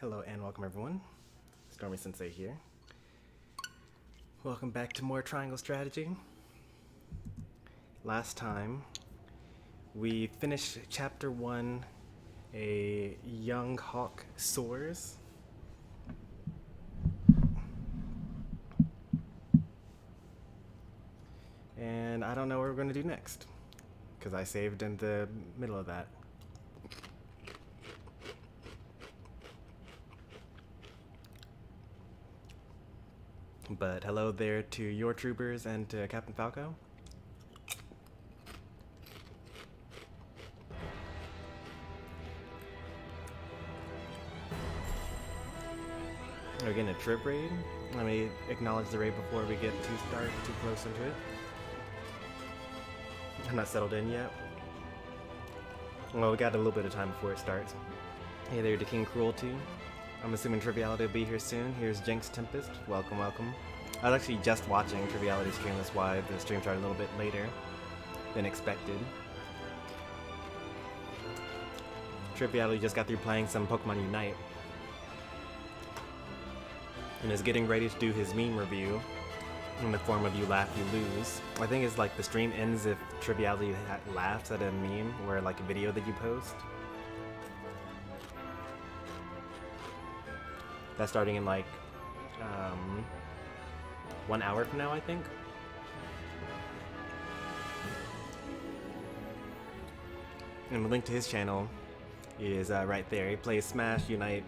Hello and welcome everyone. Stormy Sensei here. Welcome back to more Triangle Strategy. Last time we finished Chapter 1, A Young Hawk Soars. And I don't know what we're going to do next, because I saved in the middle of that. But hello there to your troopers and to Captain Falco. We're getting a trip raid. Let me acknowledge the raid before we get too close into it. I'm not settled in yet. Well, we got a little bit of time before it starts. Hey there to King Cruelty. I'm assuming Triviality will be here soon. Here's Jinx Tempest. Welcome, welcome. I was actually just watching Triviality's stream, that's why the stream started a little bit later than expected. Triviality just got through playing some Pokemon Unite and is getting ready to do his meme review in the form of You Laugh, You Lose. I think it's like the stream ends if Triviality laughs at a meme or like a video that you post. That's starting in like 1 hour from now, I think. And the link to his channel is right there. He plays Smash, Unite,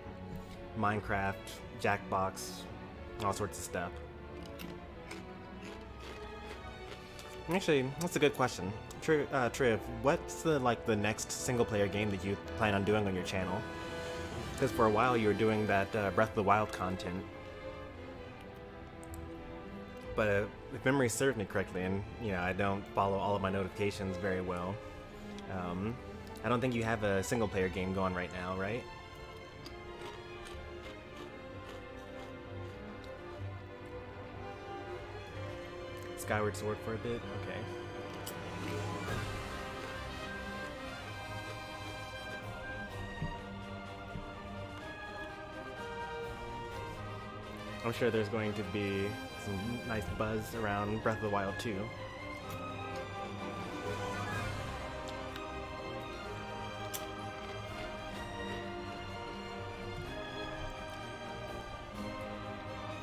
Minecraft, Jackbox, all sorts of stuff. Actually, that's a good question. Triv, what's the next single-player game that you plan on doing on your channel? Because for a while you were doing that Breath of the Wild content. But if memory serves me correctly, and I don't follow all of my notifications very well, I don't think you have a single-player game going right now, right? Skyward Sword for a bit? Okay. I'm sure there's going to be some nice buzz around Breath of the Wild 2.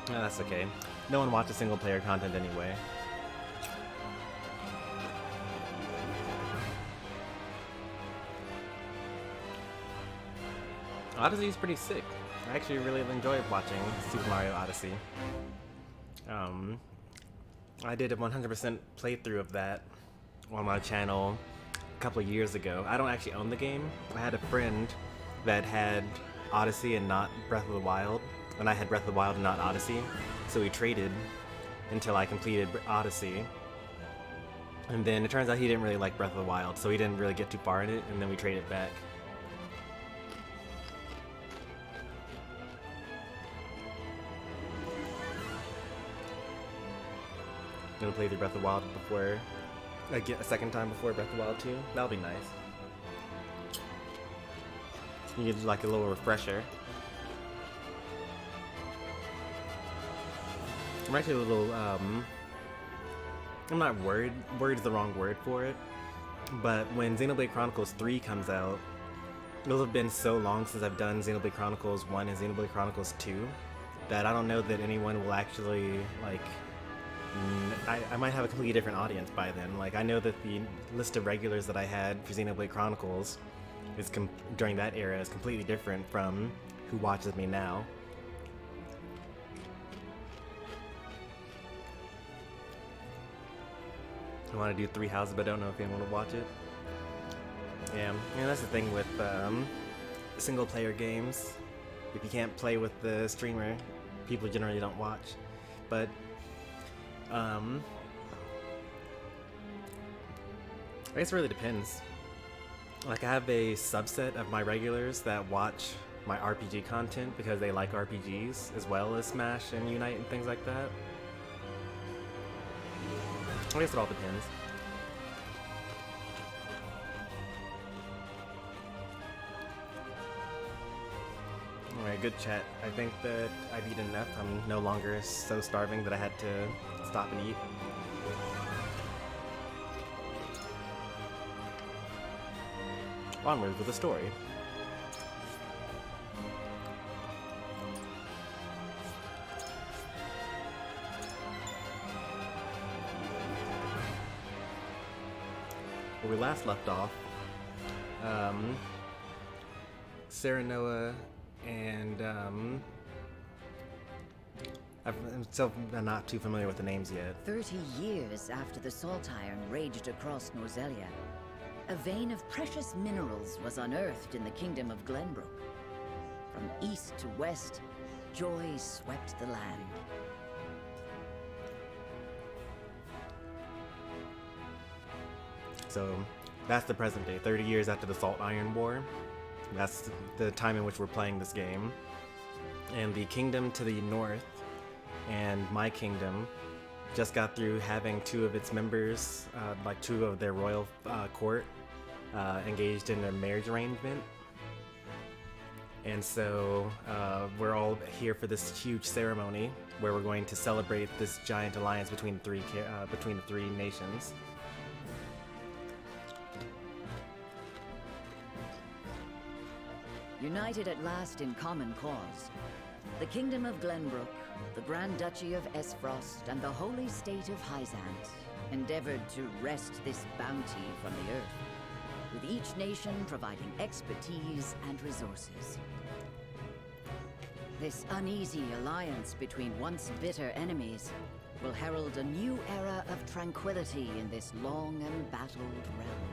No, that's okay. No one watches single-player content anyway. Odyssey is pretty sick. I actually really enjoyed watching Super Mario Odyssey. I did a 100% playthrough of that on my channel a couple of years ago. I don't actually own the game. I had a friend that had Odyssey and not Breath of the Wild, and I had Breath of the Wild and not Odyssey, so we traded until I completed Odyssey. And then it turns out he didn't really like Breath of the Wild, so he didn't really get too far in it, and then we traded back. I'm gonna play through Breath of the Wild before I get a second time before Breath of the Wild 2. That'll be nice. You get like a little refresher. I'm actually a little I'm not worried. Worried's the wrong word for it. But when Xenoblade Chronicles 3 comes out, it'll have been so long since I've done Xenoblade Chronicles 1 and Xenoblade Chronicles 2 that I don't know that anyone will actually like. I might have a completely different audience by then. Like, I know that the list of regulars that I had for Xenoblade Chronicles is during that era is completely different from who watches me now. I want to do 3 houses, but don't know if anyone will watch it. Yeah, that's the thing with single-player games. If you can't play with the streamer, people generally don't watch. But I guess it really depends. Like, I have a subset of my regulars that watch my RPG content because they like RPGs as well as Smash and Unite and things like that. I guess it all depends. Alright, good chat. I think that I've eaten enough. I'm no longer so starving that I had to stop and eat. Onward with the story. Where we last left off, Serenoa and I'm still not too familiar with the names yet. 30 years after the Saltiron raged across Norzelia, a vein of precious minerals was unearthed in the Kingdom of Glenbrook. From east to west, joy swept the land. So that's the present day, 30 years after the Saltiron War. That's the time in which we're playing this game. And the kingdom to the north and my kingdom just got through having two of its members, like two of their royal court, engaged in a marriage arrangement. And so we're all here for this huge ceremony where we're going to celebrate this giant alliance between the three nations. United at last in common cause, the Kingdom of Glenbrook, the Grand Duchy of Aesfrost, and the Holy State of Hyzante endeavored to wrest this bounty from the earth, with each nation providing expertise and resources. This uneasy alliance between once bitter enemies will herald a new era of tranquility in this long embattled realm.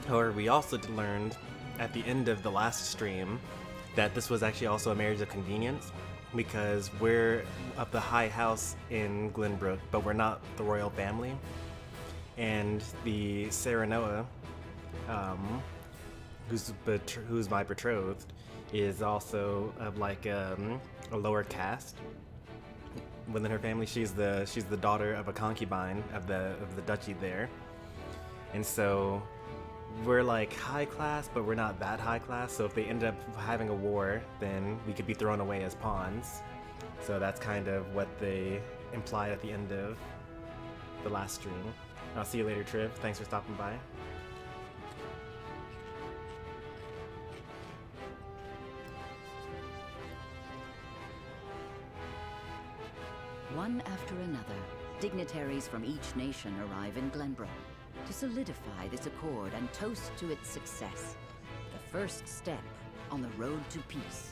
However, we also learned at the end of the last stream that this was actually also a marriage of convenience, because we're of the high house in Glenbrook, but we're not the royal family. And the Serenoa, who's my betrothed, is also of like a lower caste within her family. She's the daughter of a concubine of the duchy there, and so we're like high class, but we're not that high class. So if they end up having a war, then we could be thrown away as pawns. So that's kind of what they implied at the end of the last stream. I'll see you later, Triv. Thanks for stopping by. One after another, dignitaries from each nation arrive in Glenbrook to solidify this accord and toast to its success, the first step on the road to peace.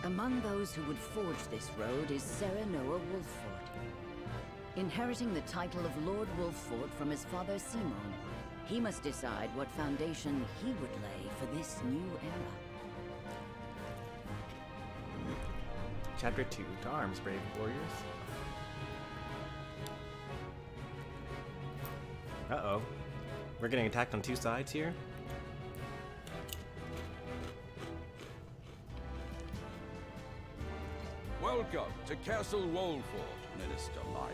Among those who would forge this road is Serenoa Wolffort. Inheriting the title of Lord Wolffort from his father Simon, he must decide what foundation he would lay for this new era. Chapter 2, to arms, brave warriors. Uh-oh. We're getting attacked on two sides here? Welcome to Castle Wolffort, Minister Lila.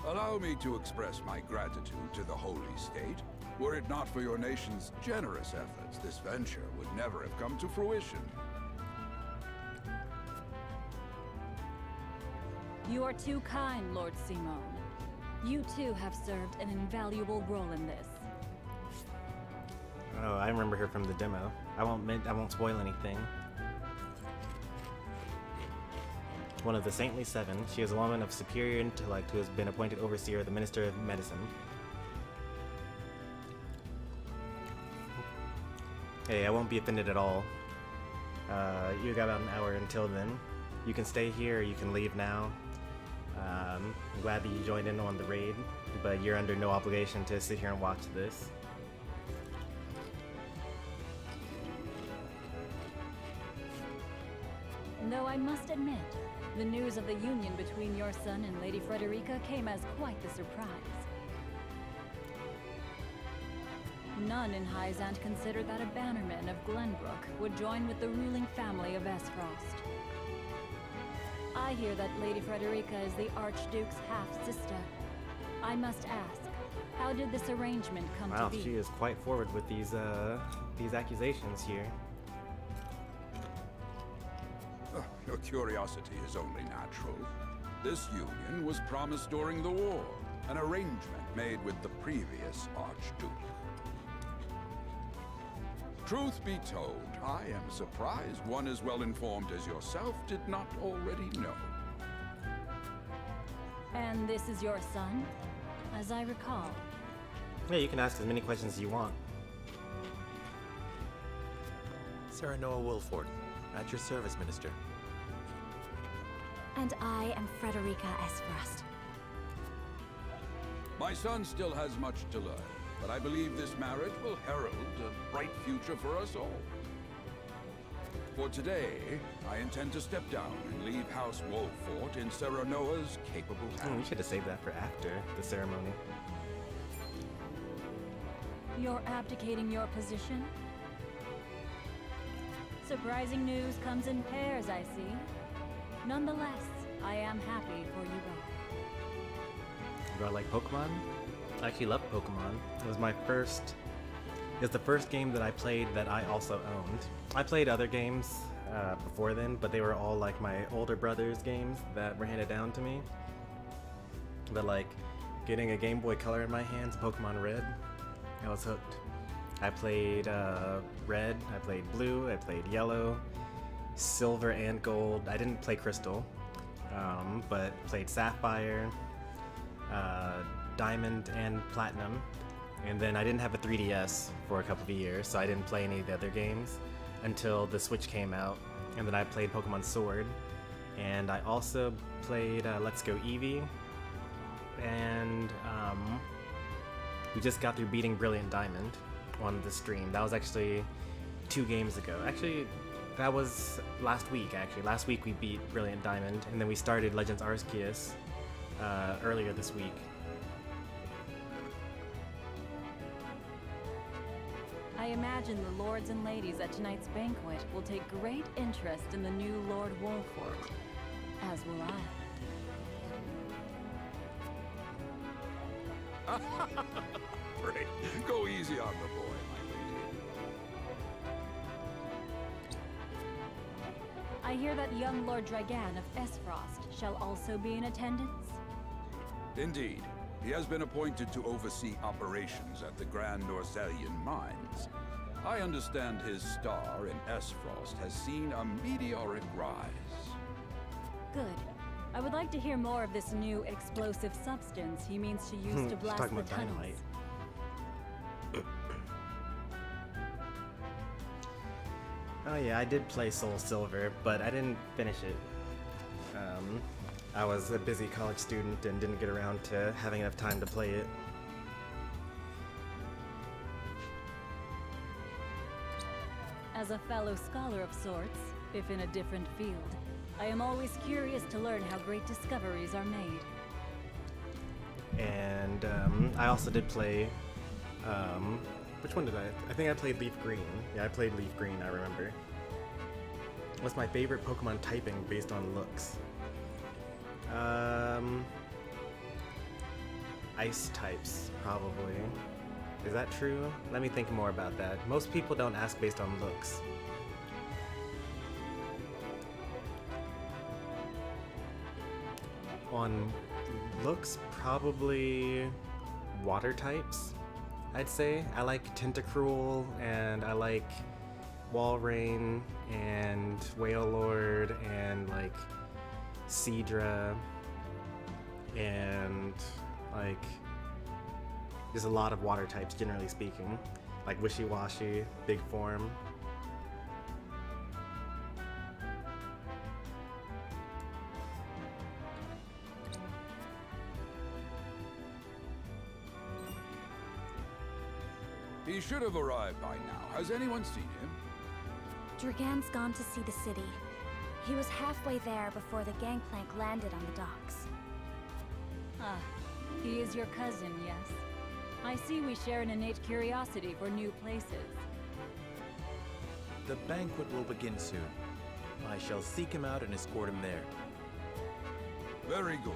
Allow me to express my gratitude to the Holy State. Were it not for your nation's generous efforts, this venture would never have come to fruition. You are too kind, Lord Simon. You too have served an invaluable role in this. Oh, I remember her from the demo. I won't spoil anything. One of the Saintly Seven, she is a woman of superior intellect who has been appointed overseer of the Minister of Medicine. Hey, I won't be offended at all. You got about an hour until then. You can stay here or you can leave now. I'm glad that you joined in on the raid, but you're under no obligation to sit here and watch this. Though I must admit, the news of the union between your son and Lady Frederica came as quite the surprise. None in Hyzante considered that a bannerman of Glenbrook would join with the ruling family of Aesfrost. I hear that Lady Frederica is the Archduke's half-sister. I must ask, how did this arrangement come Wow, to be? she is quite forward with these accusations here. Your curiosity is only natural. This union was promised during the war, an arrangement made with the previous Archduke. Truth be told, I am surprised one as well informed as yourself did not already know. And this is your son? As I recall. Yeah, you can ask as many questions as you want. Serenoa Wolffort, at your service, Minister. And I am Frederica Aefrost. My son still has much to learn, but I believe this marriage will herald a bright future for us all. For today, I intend to step down and leave House Wolffort in Serenoa's capable We hands. should have saved that for after the ceremony. You're abdicating your position? Surprising news comes in pairs, I see. Nonetheless, I am happy for you both. Do I like Pokemon? I actually love Pokemon. It was my first... It's the first game that I played that I also owned. I played other games before then, but they were all like my older brother's games that were handed down to me. But like, getting a Game Boy Color in my hands, Pokemon Red, I was hooked. I played Red, I played Blue, I played Yellow, Silver and Gold. I didn't play Crystal, but played Sapphire, Diamond and Platinum. And then I didn't have a 3DS for a couple of years, so I didn't play any of the other games until the Switch came out. And then I played Pokemon Sword. And I also played Let's Go Eevee. And we just got through beating Brilliant Diamond on the stream. That was actually 2 games ago. Actually, that was last week, actually. Last week we beat Brilliant Diamond, and then we started Legends Arceus earlier this week. I imagine the lords and ladies at tonight's banquet will take great interest in the new Lord Wolffort, as will I. Great. Go easy on the boy, my lady. I hear that young Lord Dragan of Aesfrost shall also be in attendance. Indeed. He has been appointed to oversee operations at the Grand Norzelian mines. I understand his star in Aesfrost has seen a meteoric rise. Good. I would like to hear more of this new explosive substance he means to use to She's blast talking the about tunnels. dynamite. Oh yeah, I did play Soul Silver, but I didn't finish it. I was a busy college student and didn't get around to having enough time to play it. As a fellow scholar of sorts, if in a different field, I am always curious to learn how great discoveries are made. And I also did play, which one did I? I think I played Leaf Green. Yeah, I played Leaf Green, I remember. What's my favorite Pokemon typing based on looks? Ice types, probably. Is that true? Let me think more about that. Most people don't ask based on looks. On looks, probably water types, I'd say. I like Tentacruel, and I like Walrein, and Wailord, and like Seadra, and like there's a lot of water types generally speaking, like Wishy-Washy, Big Form. He should have arrived by now. Has anyone seen him? Dragan's gone to see the city. He was halfway there before the gangplank landed on the docks. Ah, he is your cousin, yes? I see we share an innate curiosity for new places. The banquet will begin soon. I shall seek him out and escort him there. Very good.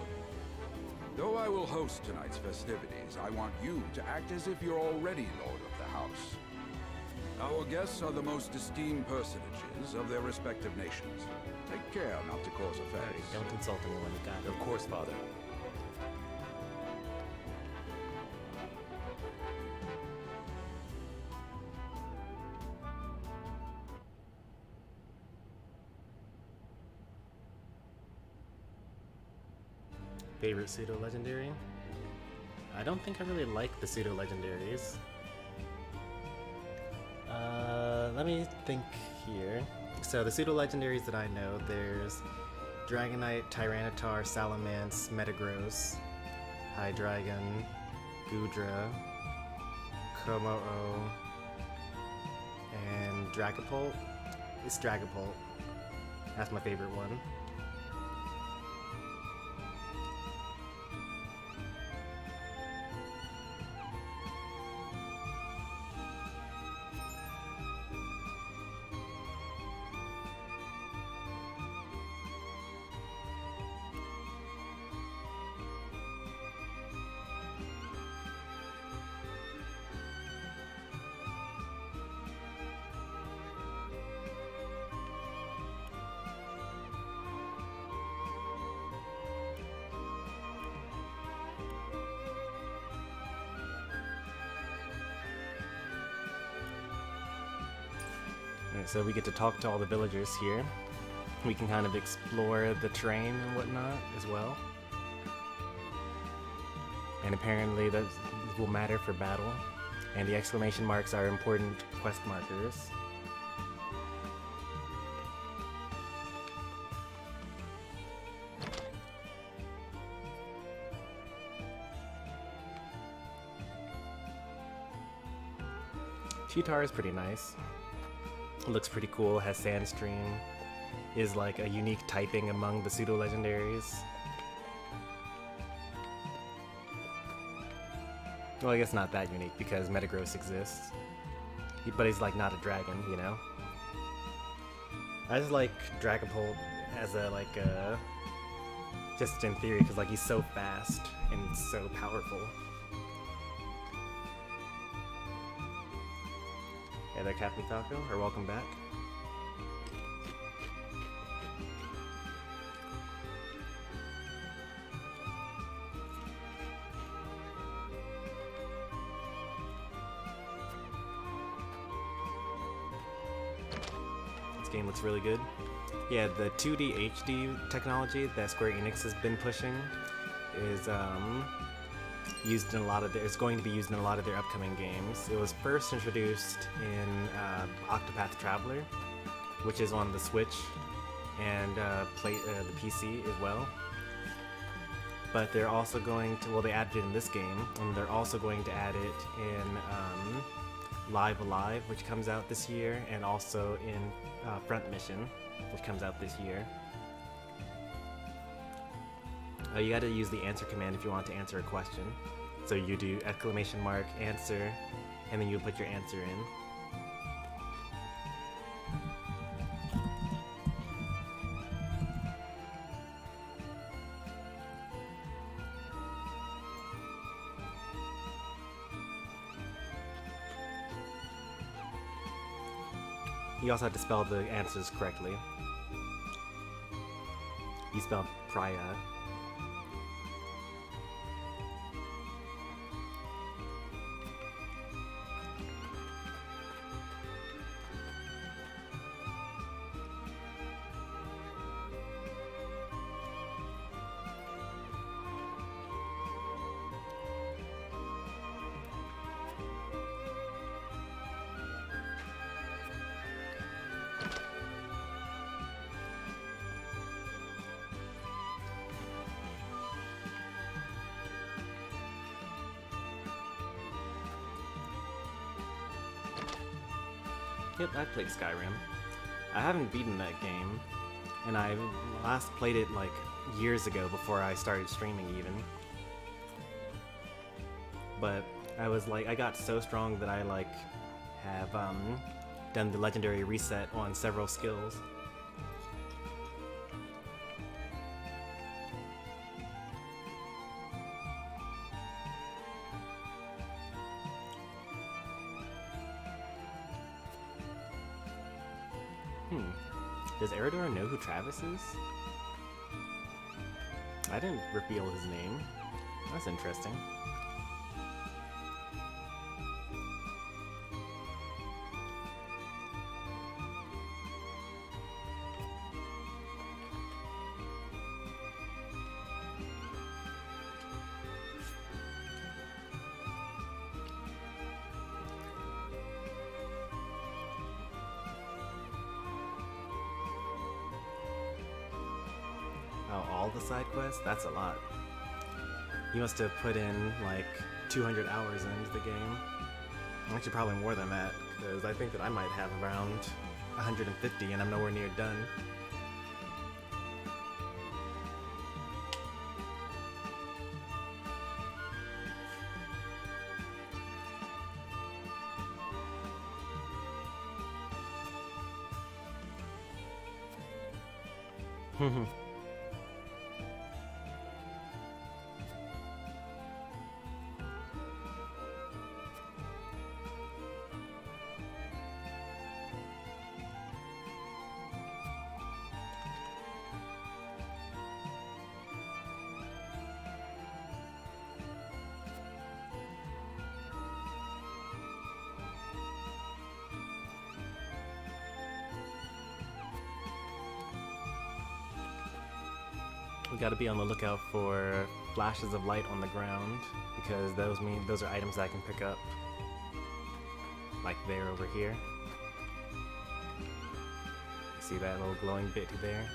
Though I will host tonight's festivities, I want you to act as if you're already Lord of the House. Our guests are the most esteemed personages of their respective nations. Take care not to cause offense. Don't insult anyone, you got it. Of course, Father. Favorite pseudo-legendary? I don't think I really like the pseudo-legendaries. Let me think here. So the pseudo-legendaries that I know, there's Dragonite, Tyranitar, Salamence, Metagross, Hydreigon, Goodra, Kommo-o, and Dragapult. It's Dragapult. That's my favorite one. Alright, so we get to talk to all the villagers here. We can kind of explore the terrain and whatnot as well. And apparently that will matter for battle. And the exclamation marks are important quest markers. Cheetar is pretty nice. It looks pretty cool, has Sandstream, is like a unique typing among the pseudo-legendaries. Well, I guess not that unique because Metagross exists. But he's like not a dragon, you know? I just like Dragapult as a, like, just in theory, because like he's so fast and so powerful. Hey there, Captain Falco, or welcome back. This game looks really good. Yeah, the 2D HD technology that Square Enix has been pushing is used in a lot of it's going to be used in a lot of their upcoming games. It was first introduced in Octopath Traveler, which is on the Switch and the PC as well. But they're also going to, well, they added it in this game, and they're also going to add it in Live Alive, which comes out this year, and also in Front Mission, which comes out this year. You gotta use the answer command if you want to answer a question. So you do exclamation mark, answer, and then you put your answer in. You also have to spell the answers correctly. You spelled Priya. Yep, I played Skyrim. I haven't beaten that game, and I last played it like years ago before I started streaming even. But I got so strong that I like have done the legendary reset on several skills. Does Eridor know who Travis is? I didn't reveal his name. That's interesting. All the side quests? That's a lot. You must have put in like 200 hours into the game. Actually, probably more than that, because I think that I might have around 150 and I'm nowhere near done. We gotta be on the lookout for flashes of light on the ground, because those are items that I can pick up. Like there over here. See that little glowing bit there?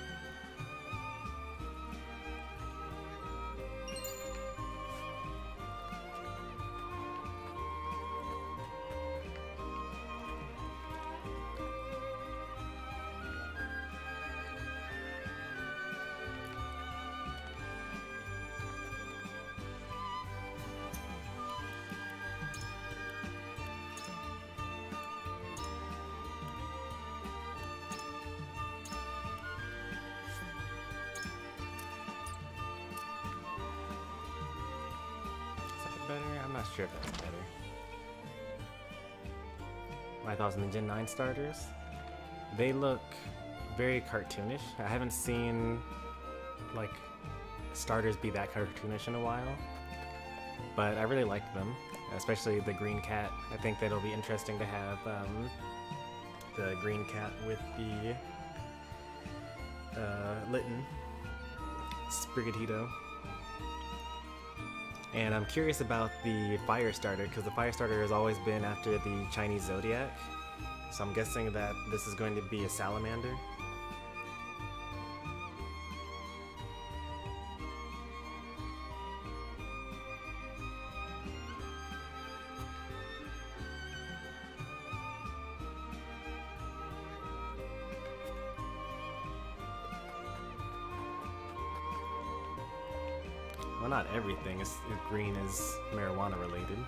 I'm not sure if that's better. My thoughts on the Gen 9 starters? They look very cartoonish. I haven't seen like starters be that cartoonish in a while, but I really like them, especially the green cat. I think that it'll be interesting to have the green cat with the Litten Sprigatito. And I'm curious about the fire starter, because the fire starter has always been after the Chinese zodiac. So I'm guessing that this is going to be a salamander. Well, not everything is green is marijuana related.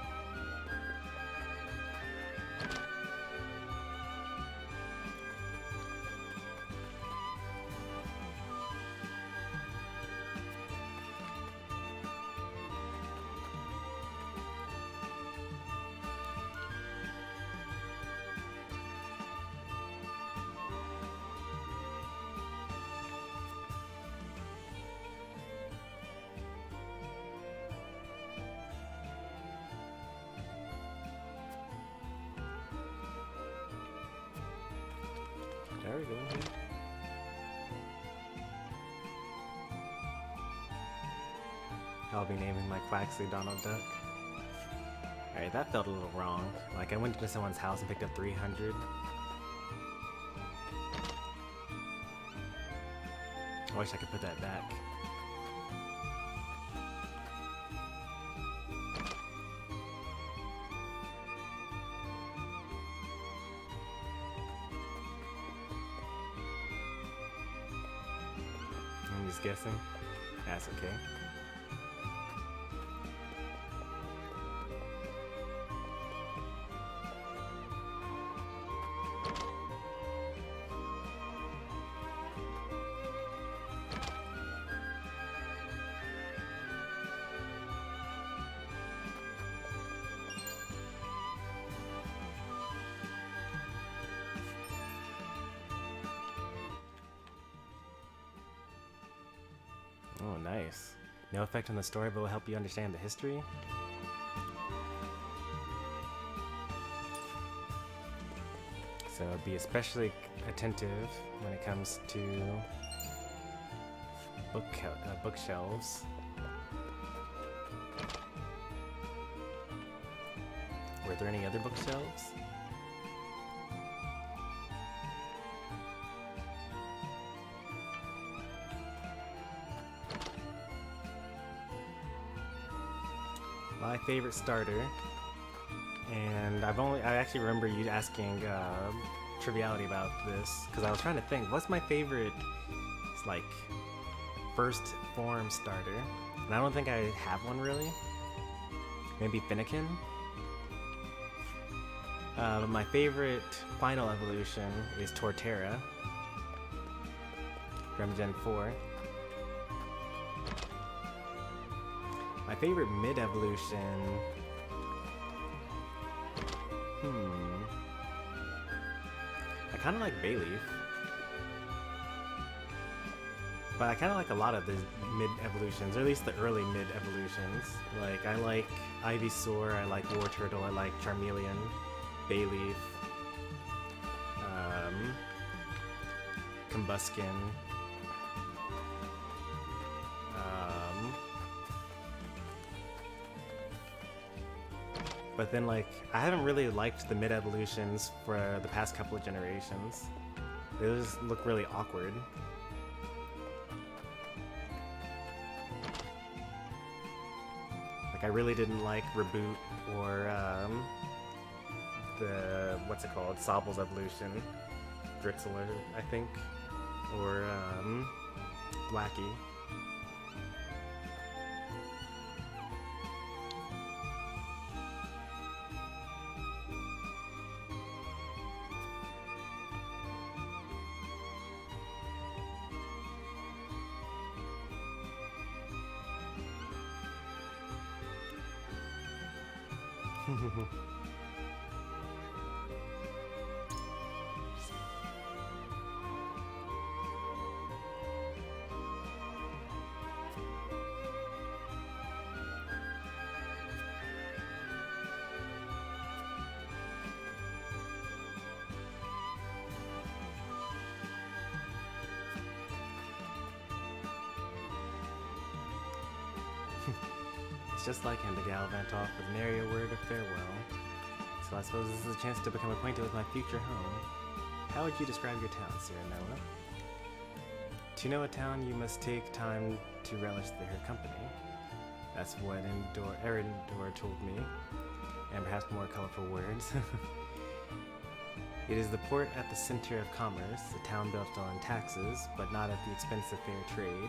There we go. I'll be naming my Quaxley Donald Duck. Alright, that felt a little wrong. Like, I went to someone's house and picked up 300. I wish I could put that back. I'm just guessing. That's okay. Oh, nice. No effect on the story, but will help you understand the history. So be especially attentive when it comes to bookshelves. Were there any other bookshelves? My favorite starter, and I actually remember you asking triviality about this, because I was trying to think, what's my favorite, like, first form starter? And I don't think I have one really. Maybe Finnegan? But my favorite final evolution is Torterra from Gen 4. My favorite mid-evolution... I kind of like Bayleaf. But I kind of like a lot of the mid-evolutions, or at least the early mid-evolutions. Like, I like Ivysaur, I like Wartortle, I like Charmeleon, Bayleaf, Combuskin, but then, like, I haven't really liked the mid-evolutions for the past couple of generations. They just look really awkward. Like, I really didn't like Reboot or, the, what's it called, Sobble's evolution, Dritzler, I think, or Thwacky. It's just like him to gallivant off with nary a word of farewell. So I suppose this is a chance to become acquainted with my future home. How would you describe your town, Serenoa? To know a town, you must take time to relish her company. That's what Erendor told me, and perhaps more colorful words. It is the port at the center of commerce, a town built on taxes, but not at the expense of fair trade.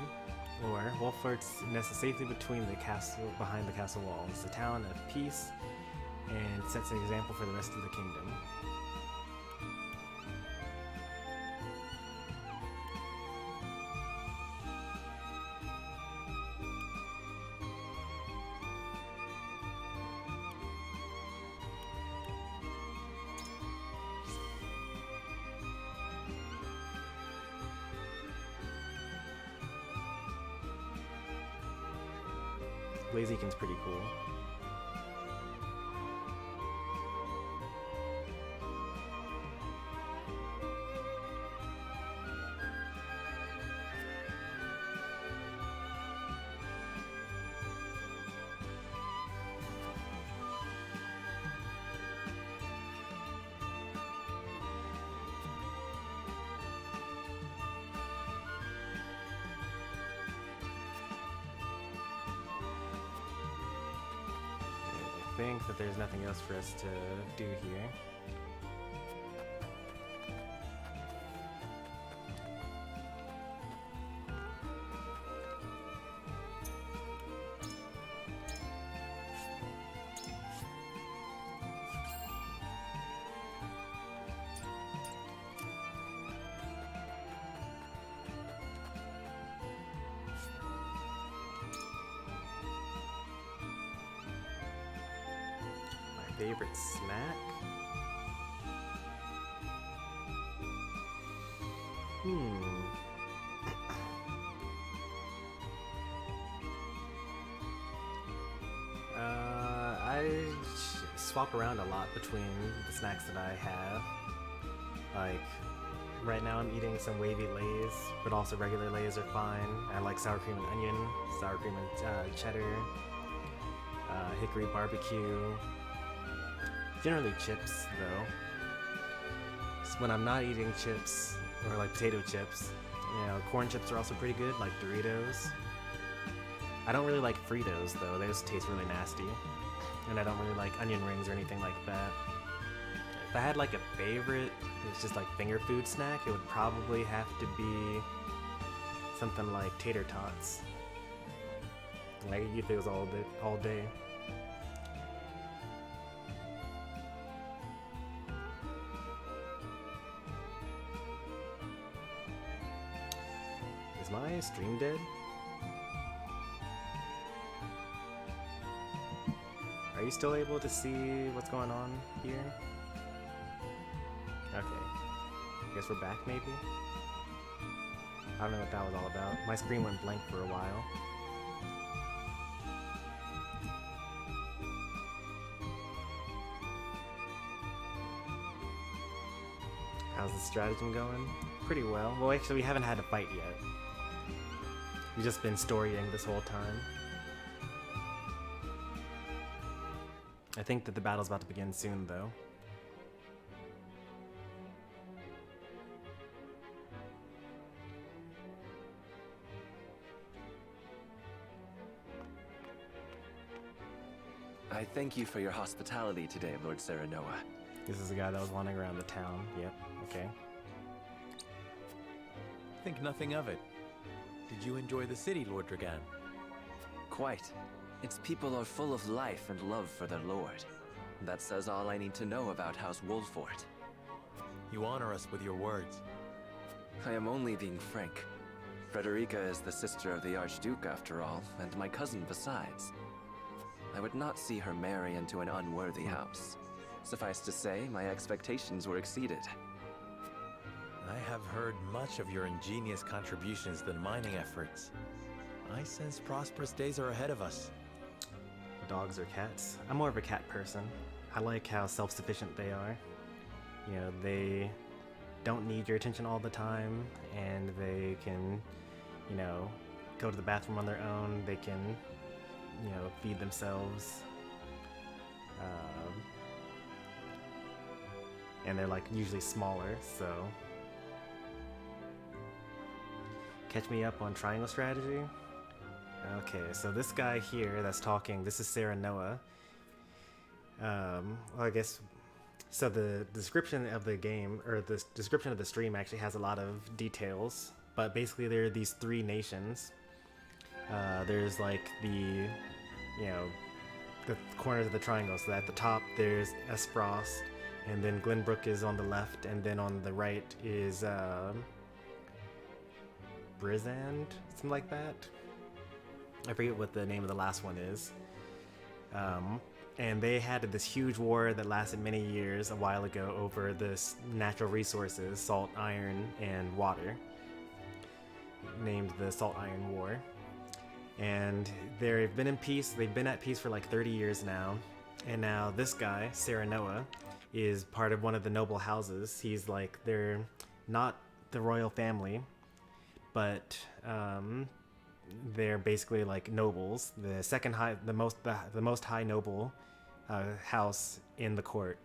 Or Wolffort's nested safely behind the castle walls, a town of peace, and sets an example for the rest of the kingdom. Blaziken's pretty cool. I think that there's nothing else for us to do here. Favorite snack? swap around a lot between the snacks that I have. Like, right now I'm eating some wavy Lays, but also regular Lays are fine. I like sour cream and onion, sour cream and cheddar, hickory barbecue. Generally chips, though. So when I'm not eating chips, or like potato chips, you know, corn chips are also pretty good, like Doritos. I don't really like Fritos, though. Those taste really nasty. And I don't really like onion rings or anything like that. If I had like a favorite, it's just like finger food snack, it would probably have to be something like tater tots. I could eat those all day. Is my stream dead? Are you still able to see what's going on here? Okay. I guess we're back, maybe? I don't know what that was all about. My screen went blank for a while. How's the stratagem going? Pretty well. Well, actually, we haven't had a fight yet. We've just been storying this whole time. I think that the battle's about to begin soon, though. I thank you for your hospitality today, Lord Serenoa. This is the guy that was wandering around the town. Yep, okay. Think nothing of it. Did you enjoy the city, Lord Dragan? Quite. Its people are full of life and love for their lord. That says all I need to know about House Wolffort. You honor us with your words. I am only being frank. Frederica is the sister of the Archduke, after all, and my cousin besides. I would not see her marry into an unworthy house. Suffice to say, my expectations were exceeded. I have heard much of your ingenious contributions to the mining efforts. I sense prosperous days are ahead of us. Dogs or cats? I'm more of a cat person. I like how self-sufficient they are. You know, they don't need your attention all the time, and they can, you know, go to the bathroom on their own. They can, you know, feed themselves. And they're like usually smaller, so. Catch me up on triangle strategy. Okay, so this guy here that's talking, this is Serenoa. Well, I guess, so the description of the game, or the description of the stream actually has a lot of details, but basically there are these three nations. There's like the, you know, the corners of the triangle, so at the top there's Aesfrost, and then Glenbrook is on the left, and then on the right is Brizand, something like that. I forget what the name of the last one is. And they had this huge war that lasted many years a while ago over this natural resources, salt, iron, and water, named the Salt Iron War. And they've been in peace. They've been at peace for like 30 years now. And now this guy, Serenoa, is part of one of the noble houses. He's like, they're not the royal family, but they're basically like nobles. The second high, the most high noble house in the court,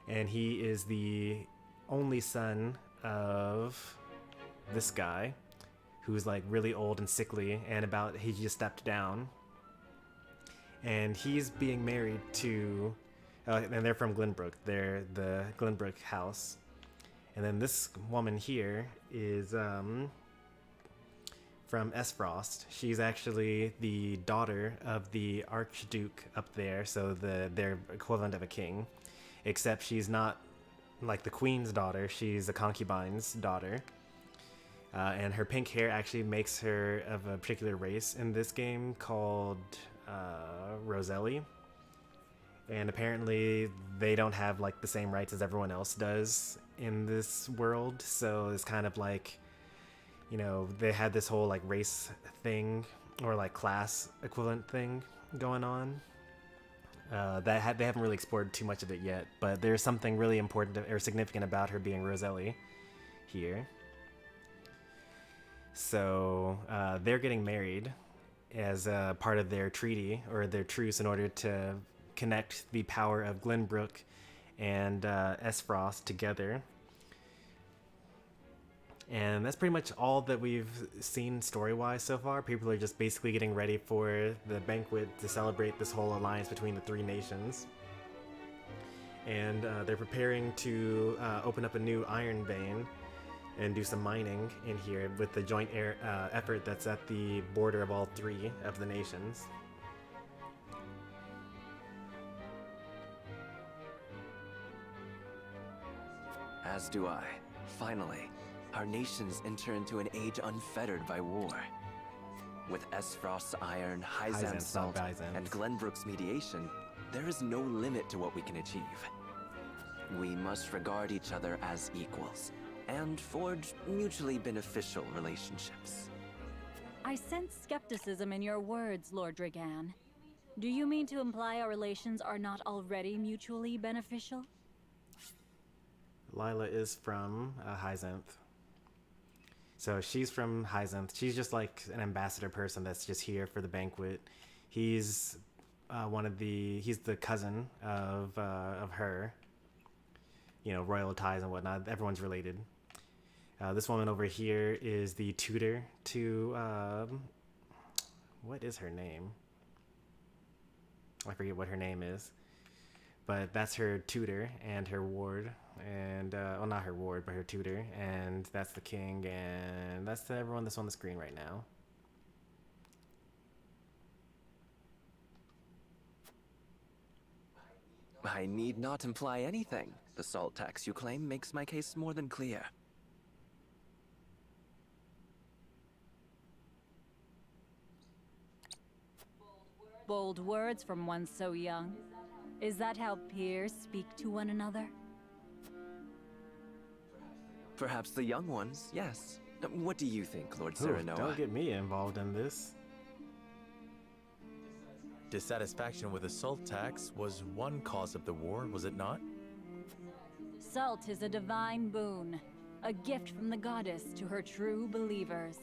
and he is the only son of this guy, who's like really old and sickly, and he just stepped down, and he's being married to, and they're from Glenbrook. They're the Glenbrook house, and then this woman here is from Aesfrost. She's actually the daughter of the Archduke up there, so their equivalent of a king, except she's not like the queen's daughter, she's the concubine's daughter. And her pink hair actually makes her of a particular race in this game called Roselli. And apparently they don't have like the same rights as everyone else does in this world, so it's kind of like, you know, they had this whole like race thing or like class equivalent thing going on. They haven't really explored too much of it yet, but there's something really important or significant about her being Roselli here. So they're getting married as part of their treaty or their truce in order to connect the power of Glenbrook and Aesfrost together. And that's pretty much all that we've seen story-wise so far. People are just basically getting ready for the banquet to celebrate this whole alliance between the three nations. And they're preparing to open up a new iron vein and do some mining in here with the joint effort that's at the border of all three of the nations. As do I. Finally, our nations enter into an age unfettered by war. With Aesfrost's iron, Hyzante's salt, and Glenbrook's mediation, there is no limit to what we can achieve. We must regard each other as equals, and forge mutually beneficial relationships. I sense skepticism in your words, Lord Dragan. Do you mean to imply our relations are not already mutually beneficial? Lila is from Hyzante. So she's from Hyzante. She's just like an ambassador person that's just here for the banquet. He's he's the cousin of her. You know, royal ties and whatnot. Everyone's related. This woman over here is the tutor to, what is her name? I forget what her name is. But that's her tutor and her ward. And, well, not her ward, but her tutor. And that's the king, and that's everyone that's on the screen right now. I need not imply anything. The salt tax you claim makes my case more than clear. Bold words from one so young. Is that how peers speak to one another? Perhaps the young ones, yes. What do you think, Lord Ooh, Serenoa? don't get me involved in this. Dissatisfaction with the salt tax was one cause of the war, was it not? Salt is a divine boon, a gift from the goddess to her true believers.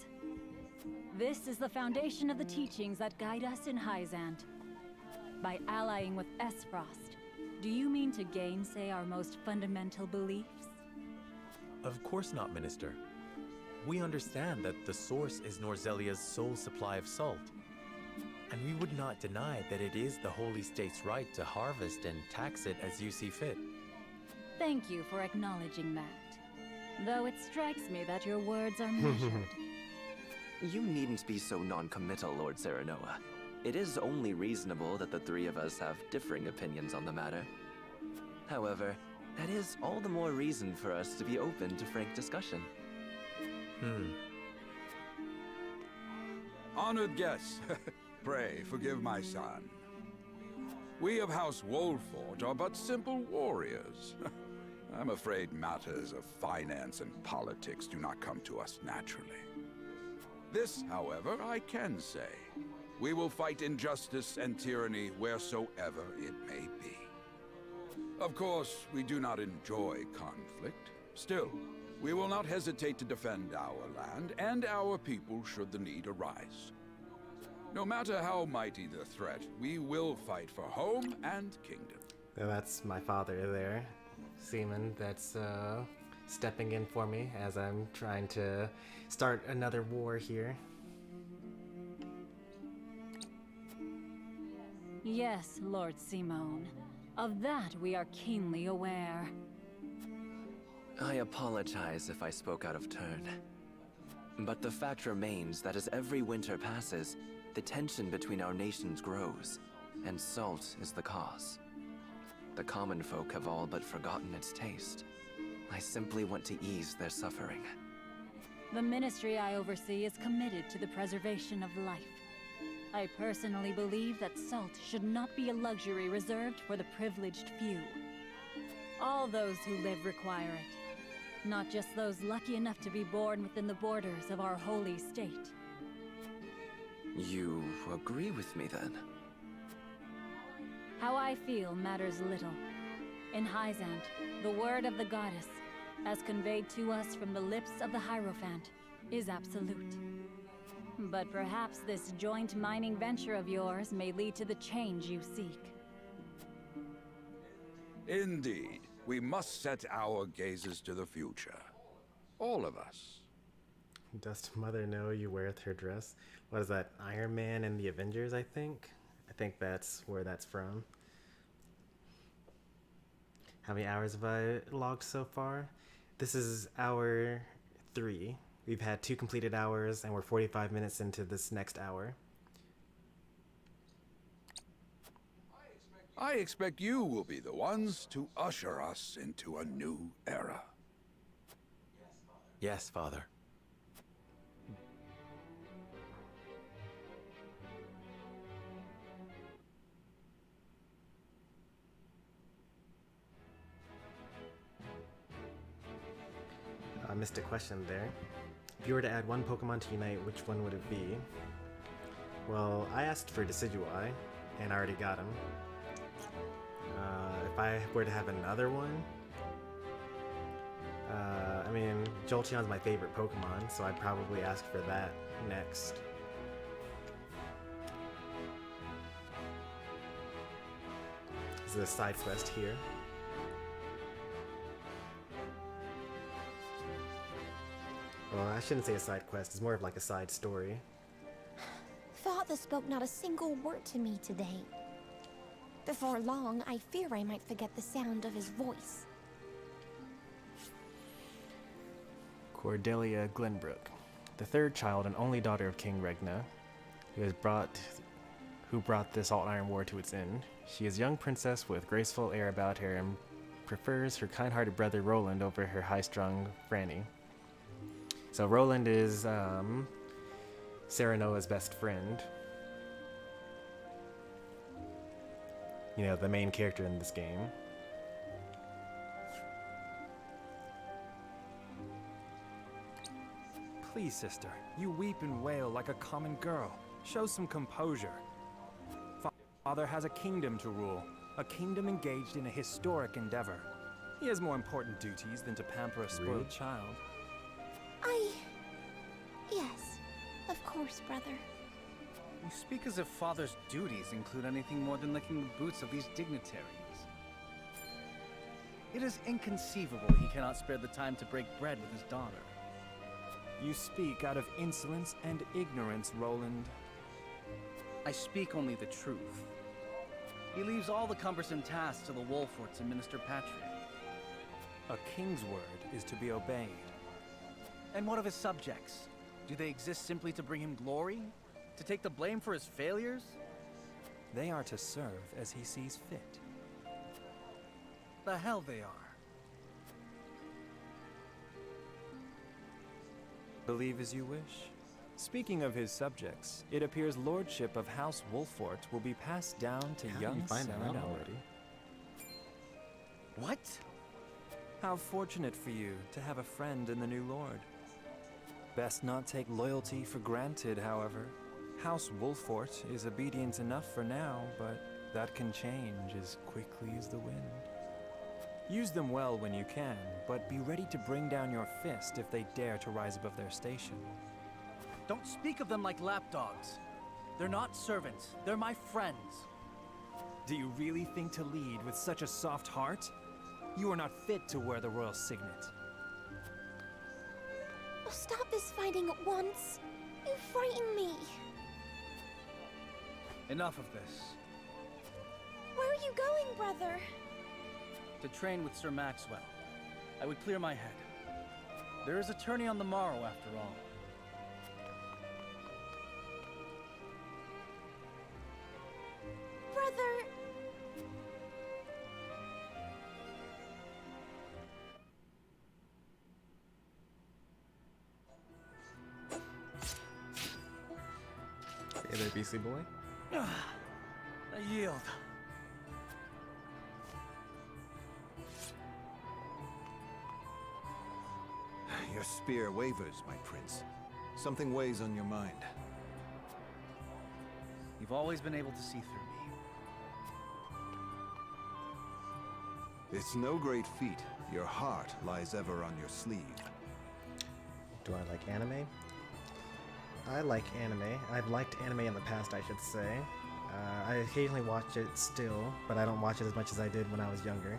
This is the foundation of the teachings that guide us in Hyzante. By allying with Aesfrost, do you mean to gainsay our most fundamental beliefs? Of course not, Minister. We understand that the source is Norzelia's sole supply of salt. And we would not deny that it is the Holy State's right to harvest and tax it as you see fit. Thank you for acknowledging that. Though it strikes me that your words are measured. You needn't be so non-committal, Lord Serenoa. It is only reasonable that the three of us have differing opinions on the matter. However, that is all the more reason for us to be open to frank discussion. Honored guests, pray forgive my son. We of House Wolffort are but simple warriors. I'm afraid matters of finance and politics do not come to us naturally. This, however, I can say. We will fight injustice and tyranny wheresoever it may be. Of course, we do not enjoy conflict. Still, we will not hesitate to defend our land and our people should the need arise. No matter how mighty the threat, we will fight for home and kingdom. That's my father there, Seaman, that's stepping in for me as I'm trying to start another war here. Yes, Lord Simone. Of that we are keenly aware. I apologize if I spoke out of turn. But the fact remains that as every winter passes, the tension between our nations grows, and salt is the cause. The common folk have all but forgotten its taste. I simply want to ease their suffering. The ministry I oversee is committed to the preservation of life. I personally believe that salt should not be a luxury reserved for the privileged few. All those who live require it, not just those lucky enough to be born within the borders of our holy state. You agree with me then? How I feel matters little. In Hyzante, the word of the goddess, as conveyed to us from the lips of the Hierophant, is absolute. But perhaps this joint mining venture of yours may lead to the change you seek. Indeed. We must set our gazes to the future. All of us. Does Mother know you weareth her dress? What is that, Iron Man and the Avengers, I think? I think that's where that's from. How many hours have I logged so far? This is hour 3. We've had 2 completed hours, and we're 45 minutes into this next hour. I expect you will be the ones to usher us into a new era. Yes, Father. I missed a question there. If you were to add one Pokemon to Unite, which one would it be? Well, I asked for Decidueye, and I already got him. If I were to have another one, I mean, Jolteon's my favorite Pokemon, so I'd probably ask for that next. This is a side quest here. Well, I shouldn't say a side quest, it's more of like a side story. Father spoke not a single word to me today. Before long, I fear I might forget the sound of his voice. Cordelia Glenbrook, the third child and only daughter of King Regna, who brought this Saltiron War to its end. She is a young princess with graceful air about her and prefers her kind-hearted brother Roland over her high-strung Franny. So Roland is Serenoa's best friend. You know, the main character in this game. Please, sister, you weep and wail like a common girl. Show some composure. Father has a kingdom to rule, a kingdom engaged in a historic endeavor. He has more important duties than to pamper a spoiled child. Yes, of course, brother. You speak as if Father's duties include anything more than licking the boots of these dignitaries. It is inconceivable he cannot spare the time to break bread with his daughter. You speak out of insolence and ignorance, Roland. I speak only the truth. He leaves all the cumbersome tasks to the Wolfforts and Minister Patria. A king's word is to be obeyed. And what of his subjects? Do they exist simply to bring him glory? To take the blame for his failures? They are to serve as he sees fit. The hell they are. Believe as you wish. Speaking of his subjects, it appears lordship of House Wolffort will be passed down to young Serenoa. What? How fortunate for you to have a friend in the new lord. Best not take loyalty for granted, however. House Wolffort is obedient enough for now, but that can change as quickly as the wind. Use them well when you can, but be ready to bring down your fist if they dare to rise above their station. Don't speak of them like lapdogs. They're not servants, they're my friends. Do you really think to lead with such a soft heart? You are not fit to wear the royal signet. Oh, stop this fighting at once. You frighten me. Enough of this. Where are you going, brother? To train with Sir Maxwell. I would clear my head. There is a tourney on the morrow, after all. Brother... Hey there, Beastly Boy. I yield. Your spear wavers, my prince. Something weighs on your mind. You've always been able to see through me. It's no great feat. Your heart lies ever on your sleeve. Do I like anime? I like anime. I've liked anime in the past, I should say. I occasionally watch it still, but I don't watch it as much as I did when I was younger.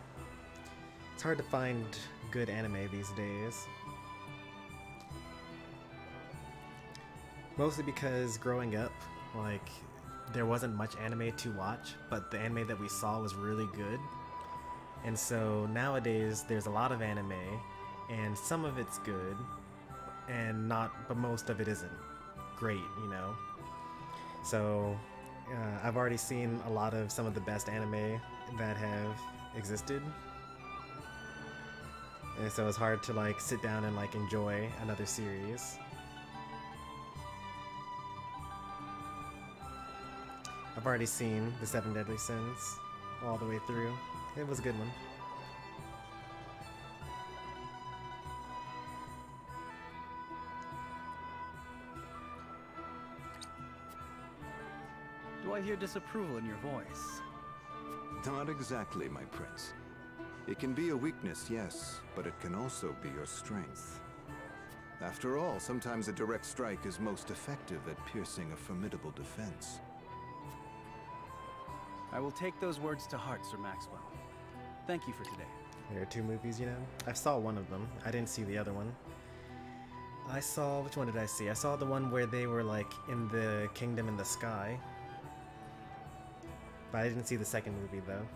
It's hard to find good anime these days. Mostly because growing up, like, there wasn't much anime to watch, but the anime that we saw was really good. And so nowadays there's a lot of anime, and some of it's good, but most of it isn't great, you know? So I've already seen a lot of some of the best anime that have existed. And so it's hard to like sit down and like enjoy another series. I've already seen the 7 Deadly Sins all the way through. It was a good one. Do I hear disapproval in your voice? Not exactly, my prince. It can be a weakness, yes, but it can also be your strength. After all, sometimes a direct strike is most effective at piercing a formidable defense. I will take those words to heart, Sir Maxwell. Thank you for today. There are 2 movies, you know? I saw one of them. I didn't see the other one. Which one did I see? I saw the one where they were like in the kingdom in the sky. But I didn't see the second movie though.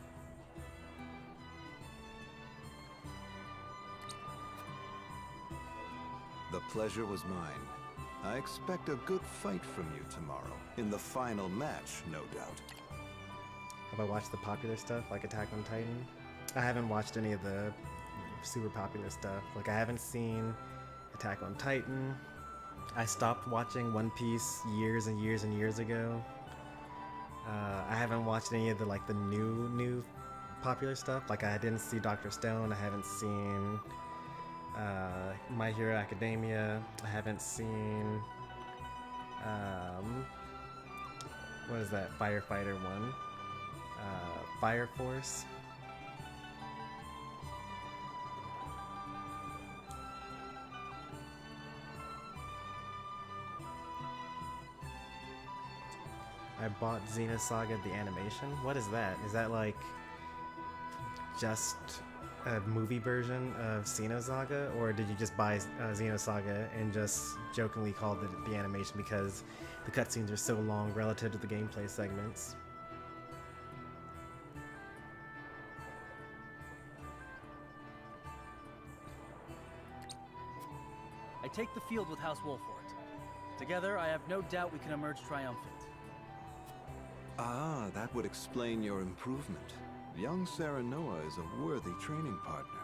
The pleasure was mine. I expect a good fight from you tomorrow. In the final match, no doubt. Have I watched the popular stuff, like Attack on Titan? I haven't watched any of the super popular stuff. Like, I haven't seen Attack on Titan. I stopped watching One Piece years and years and years ago. I haven't watched any of the, like, the new popular stuff. Like, I didn't see Dr. Stone. I haven't seen My Hero Academia. I haven't seen... what is that? Firefighter one? Fire Force. I bought Xenosaga the animation. What is that? Is that like just a movie version of Xenosaga, or did you just buy Xenosaga and just jokingly called it the animation because the cutscenes are so long relative to the gameplay segments? I take the field with House Wolffort. Together, I have no doubt we can emerge triumphant. Ah, that would explain your improvement. Young Serenoa is a worthy training partner.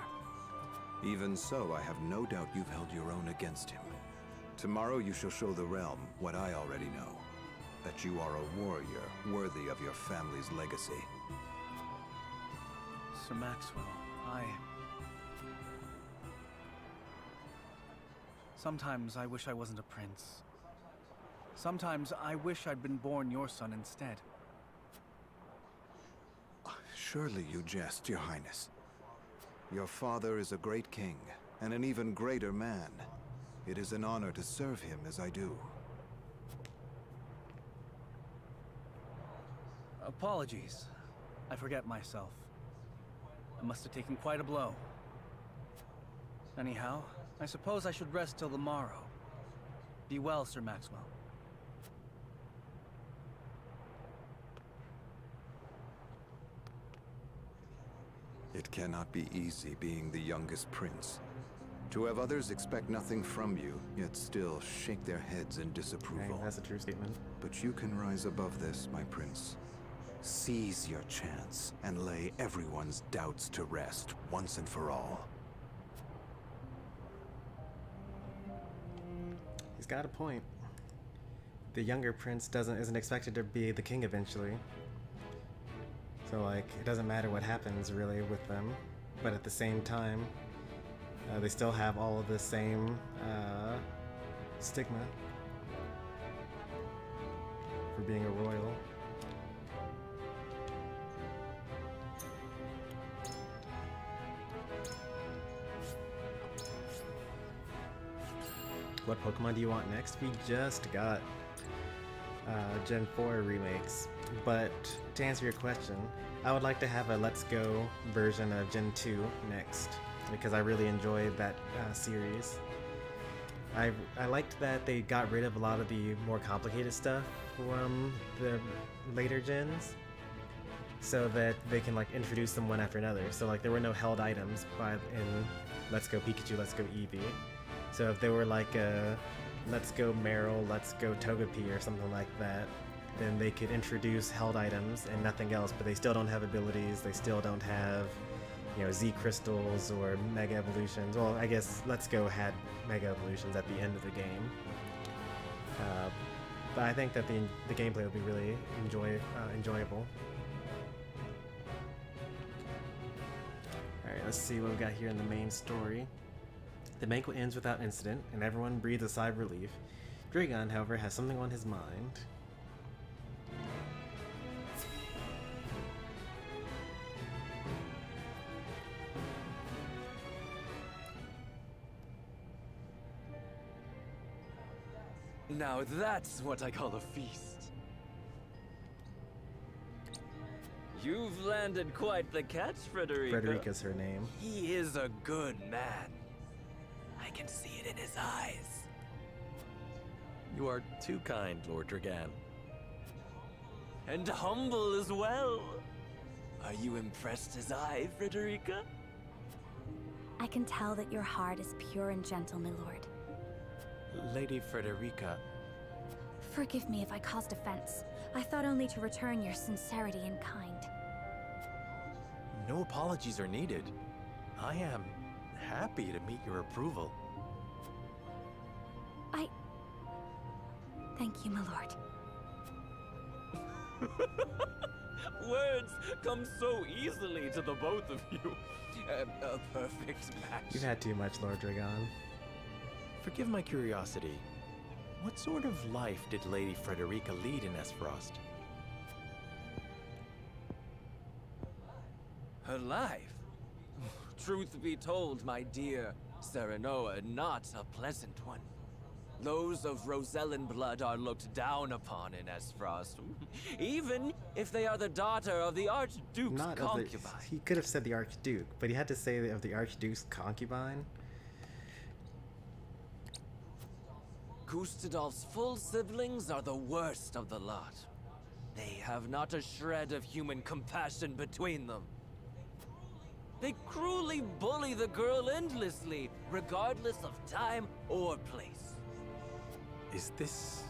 Even so, I have no doubt you've held your own against him. Tomorrow you shall show the realm what I already know. That you are a warrior worthy of your family's legacy. Sir Maxwell, Sometimes I wish I wasn't a prince. Sometimes I wish I'd been born your son instead. Surely you jest, Your Highness. Your father is a great king, and an even greater man. It is an honor to serve him as I do. Apologies. I forget myself. I must have taken quite a blow. Anyhow, I suppose I should rest till the morrow. Be well, Sir Maxwell. It cannot be easy being the youngest prince. To have others expect nothing from you, yet still shake their heads in disapproval. Dang, that's a true statement. But you can rise above this, my prince. Seize your chance and lay everyone's doubts to rest once and for all. He's got a point. The younger prince isn't expected to be the king eventually. So like, it doesn't matter what happens really with them, but at the same time, they still have all of the same stigma for being a royal. What Pokemon do you want next? We just got Gen 4 remakes, but to answer your question, I would like to have a Let's Go version of Gen 2 next, because I really enjoyed that series. I liked that they got rid of a lot of the more complicated stuff from the later gens, so that they can like introduce them one after another. So like there were no held items in Let's Go Pikachu, Let's Go Eevee. So if they were like a Let's Go Meryl, Let's Go Togepi or something like that, then they could introduce held items and nothing else, but they still don't have abilities, they still don't have, you know, Z crystals or Mega Evolutions. Well, I guess Let's Go had Mega Evolutions at the end of the game. But I think that the gameplay would be really enjoyable. Alright, let's see what we got here in the main story. The banquet ends without incident, and everyone breathes a sigh of relief. Dragon, however, has something on his mind. Now that's what I call a feast. You've landed quite the catch, Frederica. Frederica's her name. He is a good man. I can see it in his eyes. You are too kind, Lord Dragan. And humble as well. Are you impressed as I, Frederica? I can tell that your heart is pure and gentle, my lord. Lady Frederica. Forgive me if I caused offense. I thought only to return your sincerity and kind. No apologies are needed. I am happy to meet your approval. Thank you, my lord. Words come so easily to the both of you. A perfect match. You've had too much, Lord Dragon. Forgive my curiosity. What sort of life did Lady Frederica lead in Aesfrost? Her life? Truth be told, my dear Serenoa, not a pleasant one. Those of Rosellan blood are looked down upon in Aesfrost, even if they are the daughter of the Archduke's concubine. He could have said the Archduke, but he had to say of the Archduke's concubine. Gustadolf's full siblings are the worst of the lot. They have not a shred of human compassion between them. They cruelly bully the girl endlessly, regardless of time or place. Is this...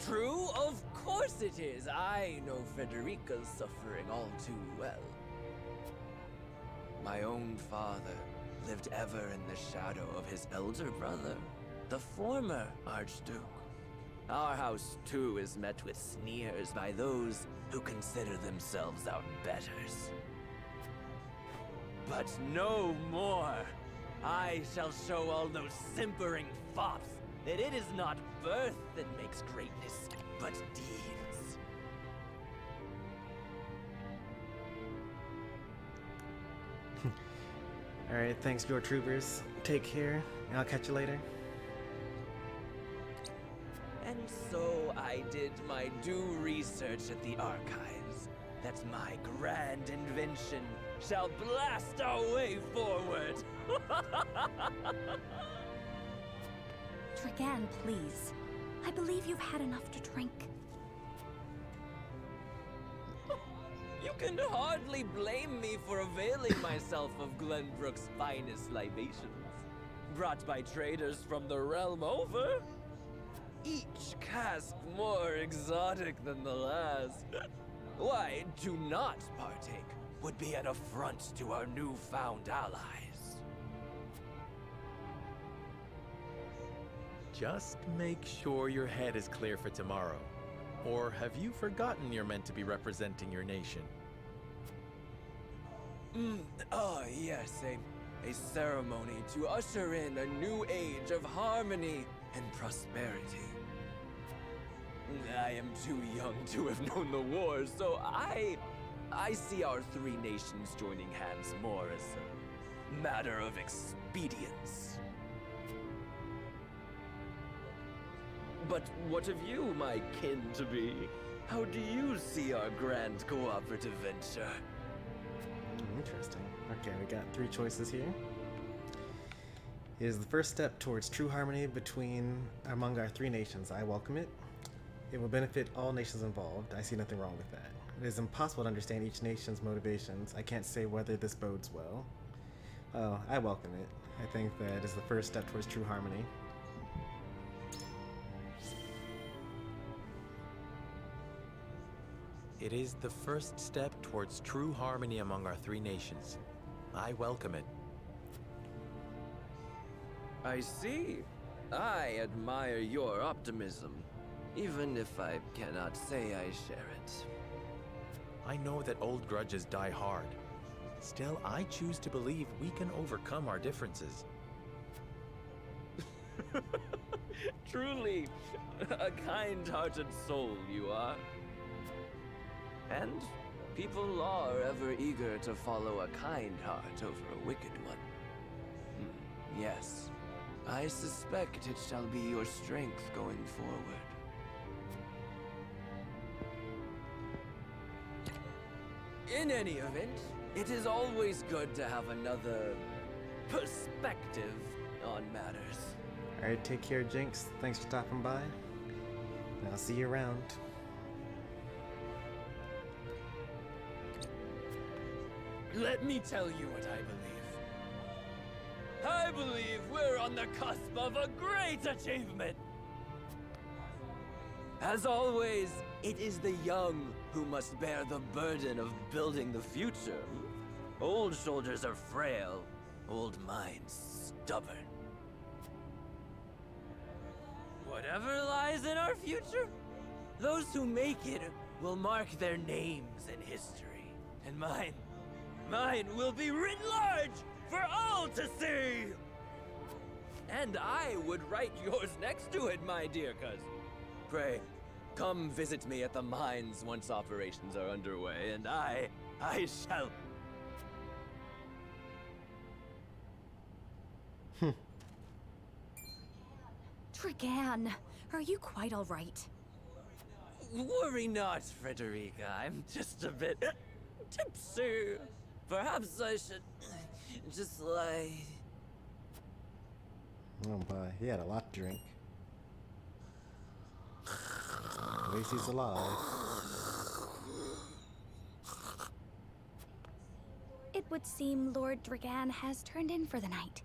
True? Of course it is. I know Frederica's suffering all too well. My own father lived ever in the shadow of his elder brother, the former Archduke. Our house, too, is met with sneers by those who consider themselves our betters. But no more! I shall show all those simpering fops that it is not birth that makes greatness, but deeds. Alright, thanks, your troopers. Take care, and I'll catch you later. And so I did my due research at the archives, that my grand invention shall blast our way forward. Dragan, please. I believe you've had enough to drink. You can hardly blame me for availing myself of Glenbrook's finest libations, brought by traders from the realm over. Each cask more exotic than the last. Why, to not partake would be an affront to our newfound allies. Just make sure your head is clear for tomorrow. Or have you forgotten you're meant to be representing your nation? Yes, a ceremony to usher in a new age of harmony and prosperity. I am too young to have known the war, so I see our three nations joining hands more as a matter of expedience. But what of you, my kin-to-be? How do you see our grand cooperative venture? Interesting. Okay, we got 3 choices here. It is the first step towards true harmony among our 3 nations. I welcome it. It will benefit all nations involved. I see nothing wrong with that. It is impossible to understand each nation's motivations. I can't say whether this bodes well. Oh, I welcome it. I think that is the first step towards true harmony. It is the first step towards true harmony among our 3 nations. I welcome it. I see. I admire your optimism, even if I cannot say I share it. I know that old grudges die hard. Still, I choose to believe we can overcome our differences. Truly, a kind-hearted soul you are. And people are ever eager to follow a kind heart over a wicked one. Yes, I suspect it shall be your strength going forward. In any event, it is always good to have another perspective on matters. Alright, take care, Jinx. Thanks for stopping by. And I'll see you around. Let me tell you what I believe. I believe we're on the cusp of a great achievement. As always, it is the young who must bear the burden of building the future. Old shoulders are frail, old minds stubborn. Whatever lies in our future, those who make it will mark their names in history. And mine will be writ large for all to see! And I would write yours next to it, my dear cousin. Pray, come visit me at the mines once operations are underway, and I shall... Trigan, are you quite all right? Worry not, Frederica. I'm just a bit tipsy. Perhaps I should just lie. Oh boy, he had a lot to drink. At least he's alive. It would seem Lord Dragan has turned in for the night.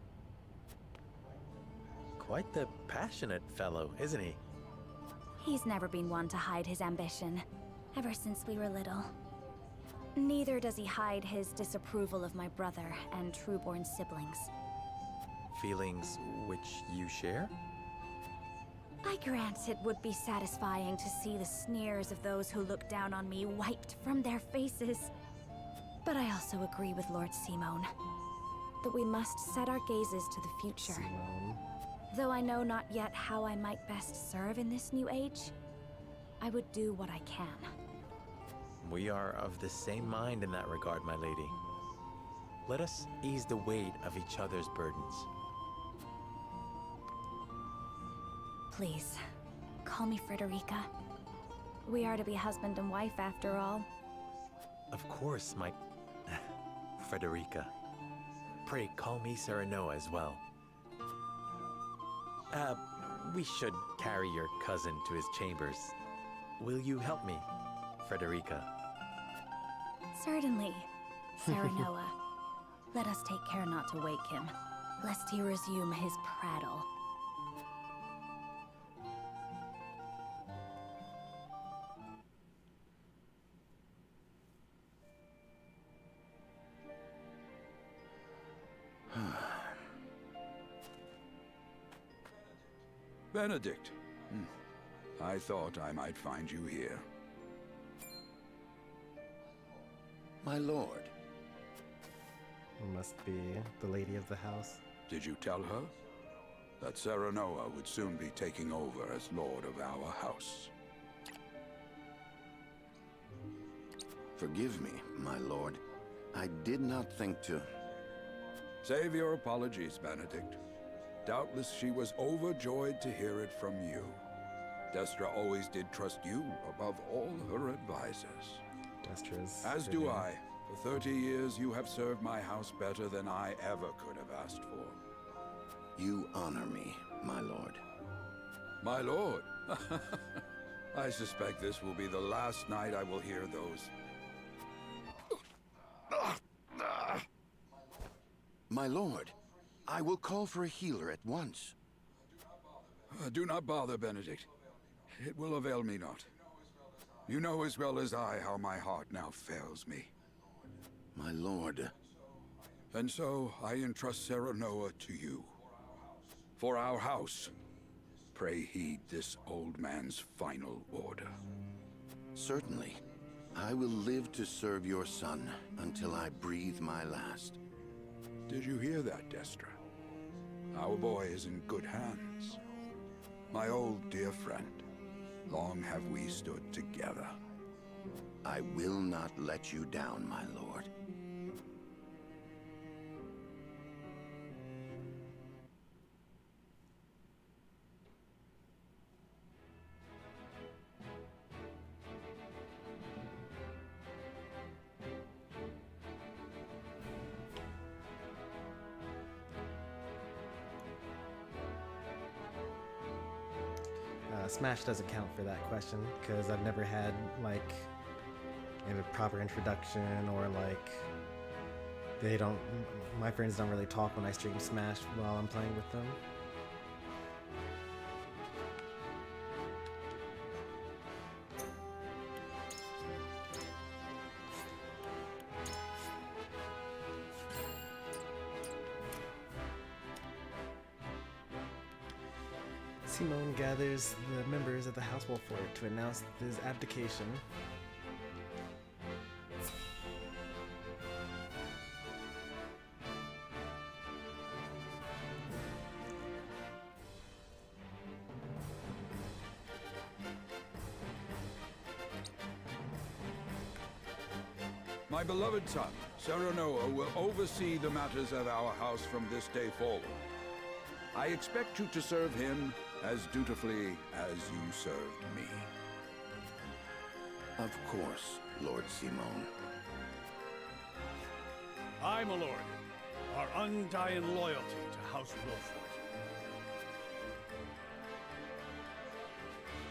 Quite the passionate fellow, isn't he? He's never been one to hide his ambition, ever since we were little. Neither does he hide his disapproval of my brother and Trueborn siblings. Feelings which you share? I grant it would be satisfying to see the sneers of those who look down on me wiped from their faces. But I also agree with Lord Simone that we must set our gazes to the future. Simone. Though I know not yet how I might best serve in this new age, I would do what I can. We are of the same mind in that regard, my lady. Let us ease the weight of each other's burdens. Please, call me Frederica. We are to be husband and wife after all. Of course, my... Frederica. Pray call me Serenoa as well. We should carry your cousin to his chambers. Will you help me, Frederica? Certainly, Serenoa. Let us take care not to wake him, lest he resume his prattle. Benedict. I thought I might find you here. My lord. Must be the lady of the house. Did you tell her that Serenoa would soon be taking over as lord of our house? Forgive me, my lord. I did not think to... Save your apologies, Benedict. Doubtless she was overjoyed to hear it from you. Destra always did trust you above all her advisors. Destra's. As do I. For 30 years, you have served my house better than I ever could have asked for. You honor me, my lord. My lord? I suspect this will be the last night I will hear those. My lord, I will call for a healer at once. Do not bother, Benedict. It will avail me not. You know as well as I how my heart now fails me. My lord. And so I entrust Serenoa to you. For our house, pray heed this old man's final order. Certainly. I will live to serve your son until I breathe my last. Did you hear that, Destra? Our boy is in good hands. My old dear friend, long have we stood together. I will not let you down, my lord. Smash doesn't count for that question because I've never had like a proper introduction, or like my friends don't really talk when I stream Smash while I'm playing with them. Simone gathers the members of the House Wolffort to announce his abdication. My beloved son, Serenoa, will oversee the matters of our house from this day forward. I expect you to serve him as dutifully as you served me. Of course, Lord Simone. Aye, my lord. Our undying loyalty to House Wolffort.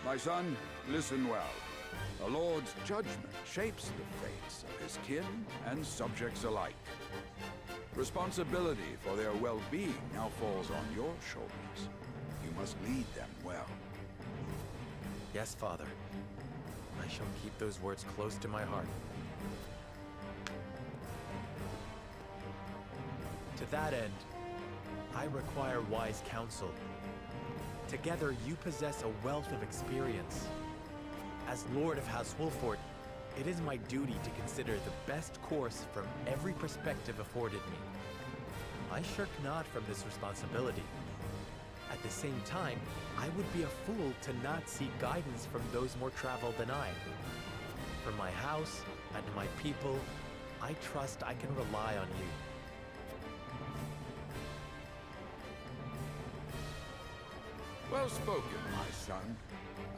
My son, listen well. The Lord's judgment shapes the fates of his kin and subjects alike. Responsibility for their well-being now falls on your shoulders. You must lead them well. Yes, Father. I shall keep those words close to my heart. To that end, I require wise counsel. Together, you possess a wealth of experience. As Lord of House Wolffort, it is my duty to consider the best course from every perspective afforded me. I shirk not from this responsibility. At the same time, I would be a fool to not seek guidance from those more traveled than I. For my house and my people, I trust I can rely on you. Well spoken, my son.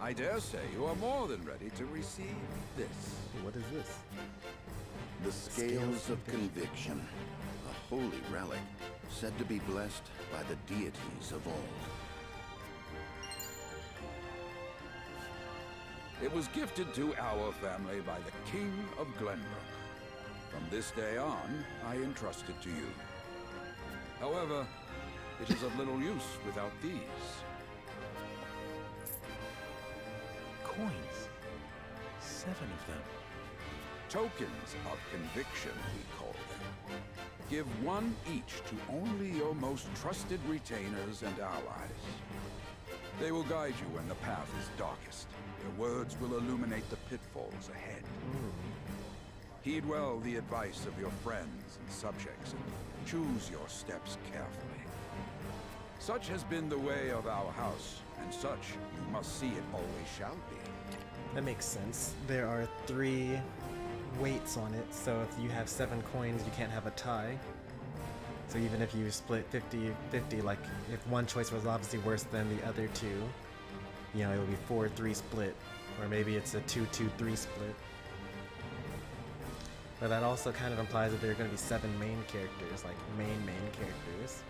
I dare say you are more than ready to receive this. What is this? The Scales of Conviction, a holy relic, said to be blessed by the deities of old. It was gifted to our family by the King of Glenbrook. From this day on, I entrust it to you. However, it is of little use without these. Coins. 7 of them. Tokens of conviction, we call them. Give one each to only your most trusted retainers and allies. They will guide you when the path is darkest. Their words will illuminate the pitfalls ahead. Heed well the advice of your friends and subjects, and choose your steps carefully. Such has been the way of our house, and such you must see it always shall be. That makes sense. There are 3 weights on it, so if you have 7 coins, you can't have a tie. So even if you split 50-50, like if one choice was obviously worse than the other 2, you know, it'll be 4-3 split, or maybe it's a 2-2-3 split. But that also kind of implies that there are going to be 7 main characters, like main characters.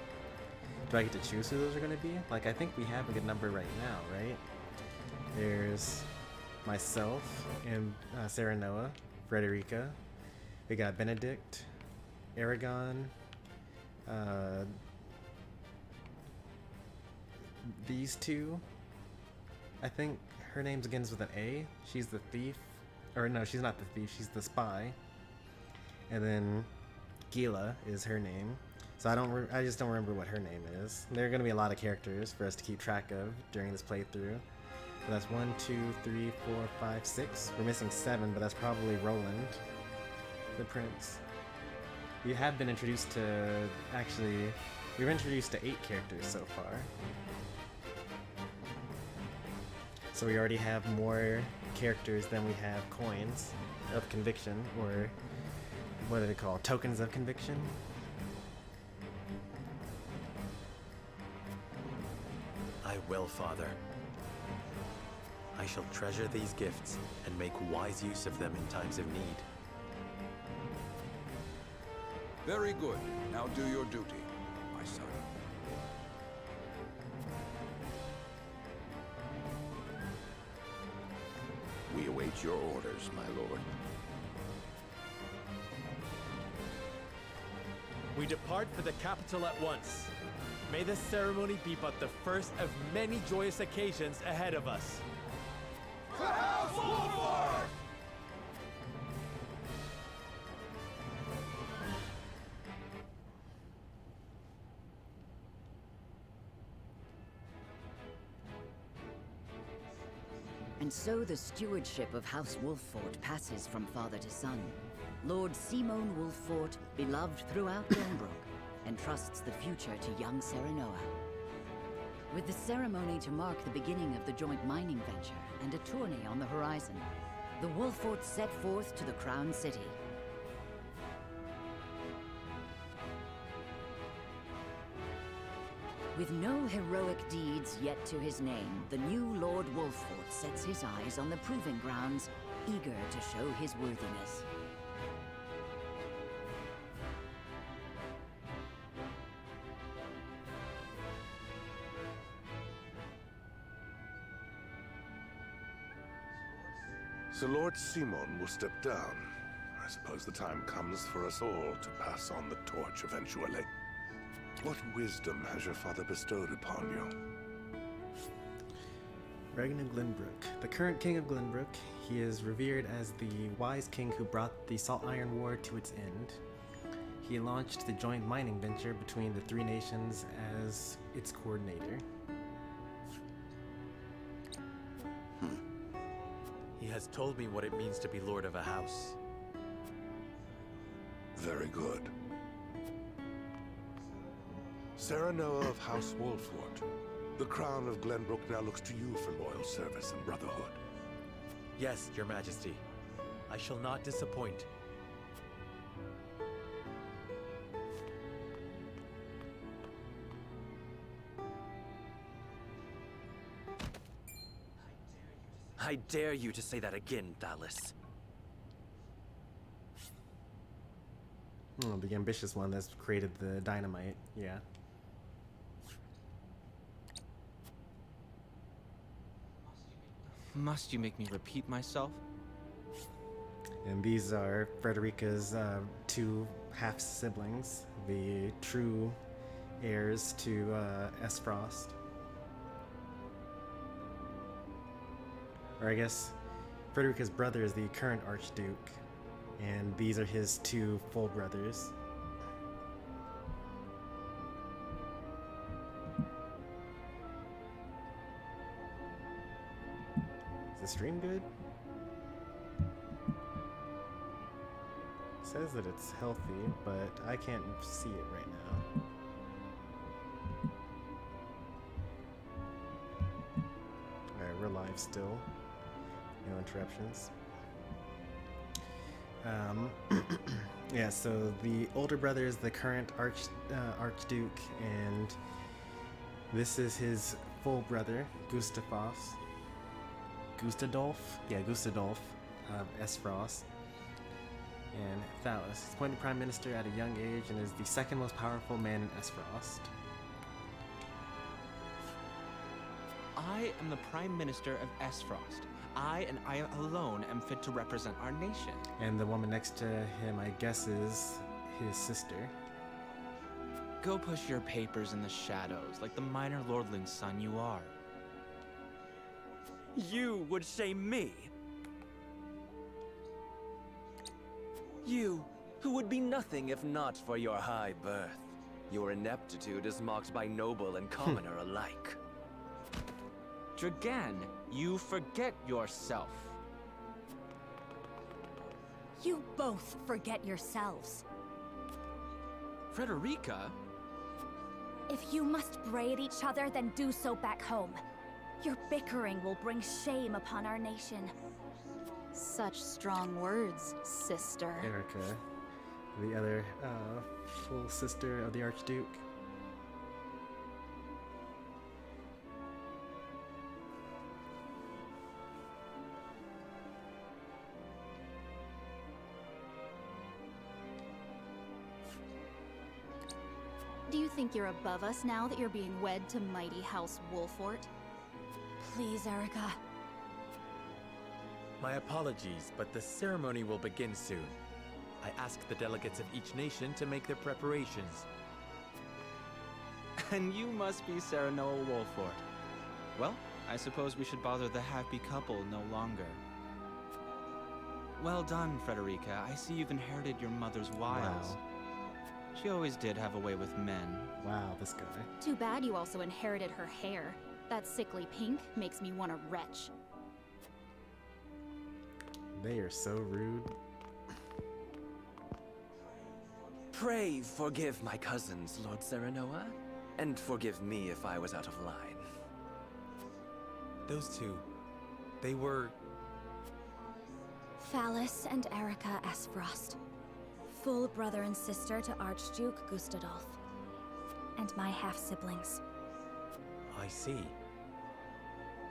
Do I get to choose who those are going to be? Like, I think we have a good number right now, right? There's myself and Serenoa, Frederica. We got Benedict, Aragon, these two. I think her name begins with an A. She's the thief. Or no, she's not the thief, she's the spy. And then Gila is her name. So I just don't remember what her name is. There are going to be a lot of characters for us to keep track of during this playthrough. But that's 1, 2, 3, 4, 5, 6. We're missing 7, but that's probably Roland, the prince. We have been introduced to, actually, we've introduced to 8 characters so far. So we already have more characters than we have coins of conviction, or what are they called? Tokens of conviction? I will, Father. I shall treasure these gifts and make wise use of them in times of need. Very good. Now do your duty, my son. We await your orders, my lord. We depart for the capital at once. May this ceremony be but the first of many joyous occasions ahead of us. To House Wolffort! And so the stewardship of House Wolffort passes from father to son. Lord Simon Wolffort, beloved throughout Glenbrook, entrusts the future to young Serenoa. With the ceremony to mark the beginning of the joint mining venture and a tourney on the horizon, the Wolfforts set forth to the Crown City. With no heroic deeds yet to his name, the new Lord Wolffort sets his eyes on the proving grounds, eager to show his worthiness. So Lord Simon will step down. I suppose the time comes for us all to pass on the torch eventually. What wisdom has your father bestowed upon you? Roland Glenbrook, the current king of Glenbrook. He is revered as the wise king who brought the Saltiron War to its end. He launched the joint mining venture between the 3 nations as its coordinator. He has told me what it means to be lord of a house. Very good. Serenoa of House Wolffort, the crown of Glenbrook now looks to you for loyal service and brotherhood. Yes, your majesty. I shall not disappoint. I dare you to say that again, Thalis. Oh, the ambitious one that's created the dynamite, yeah. Must you make me repeat myself? And these are Frederica's 2 half-siblings, the true heirs to Aesfrost. Or I guess Frederica's brother is the current Archduke, and these are his 2 full brothers. Is the stream good? It says that it's healthy, but I can't see it right now. Alright, we're live still. No interruptions. Yeah, so the older brother is the current Archduke, and this is his full brother, Gustafos. Gustadolf Aesfrost. And Thalos is appointed Prime Minister at a young age and is the second most powerful man in Aesfrost. I am the Prime Minister of Aesfrost. I and I alone am fit to represent our nation. And the woman next to him, I guess, is his sister. Go push your papers in the shadows like the minor lordling's son you are. You would shame me? You, who would be nothing if not for your high birth. Your ineptitude is mocked by noble and commoner alike. Dragan, you forget yourself. You both forget yourselves. Frederica? If you must bray at each other, then do so back home. Your bickering will bring shame upon our nation. Such strong words, sister. Erica, the other full sister of the Archduke. Do you think you're above us now that you're being wed to mighty House Wolffort? Please, Erica. My apologies, but the ceremony will begin soon. I ask the delegates of each nation to make their preparations. And you must be Serenoa Wolffort. Well, I suppose we should bother the happy couple no longer. Well done, Frederica. I see you've inherited your mother's wiles. Wow. She always did have a way with men. Wow, this guy. Too bad you also inherited her hair. That sickly pink makes me want to retch. They are so rude. Pray forgive my cousins, Lord Serenoa, and forgive me if I was out of line. Those two, they were... Thalos and Erica Aesfrost. Full brother and sister to Archduke Gustadolf. And my half-siblings. I see.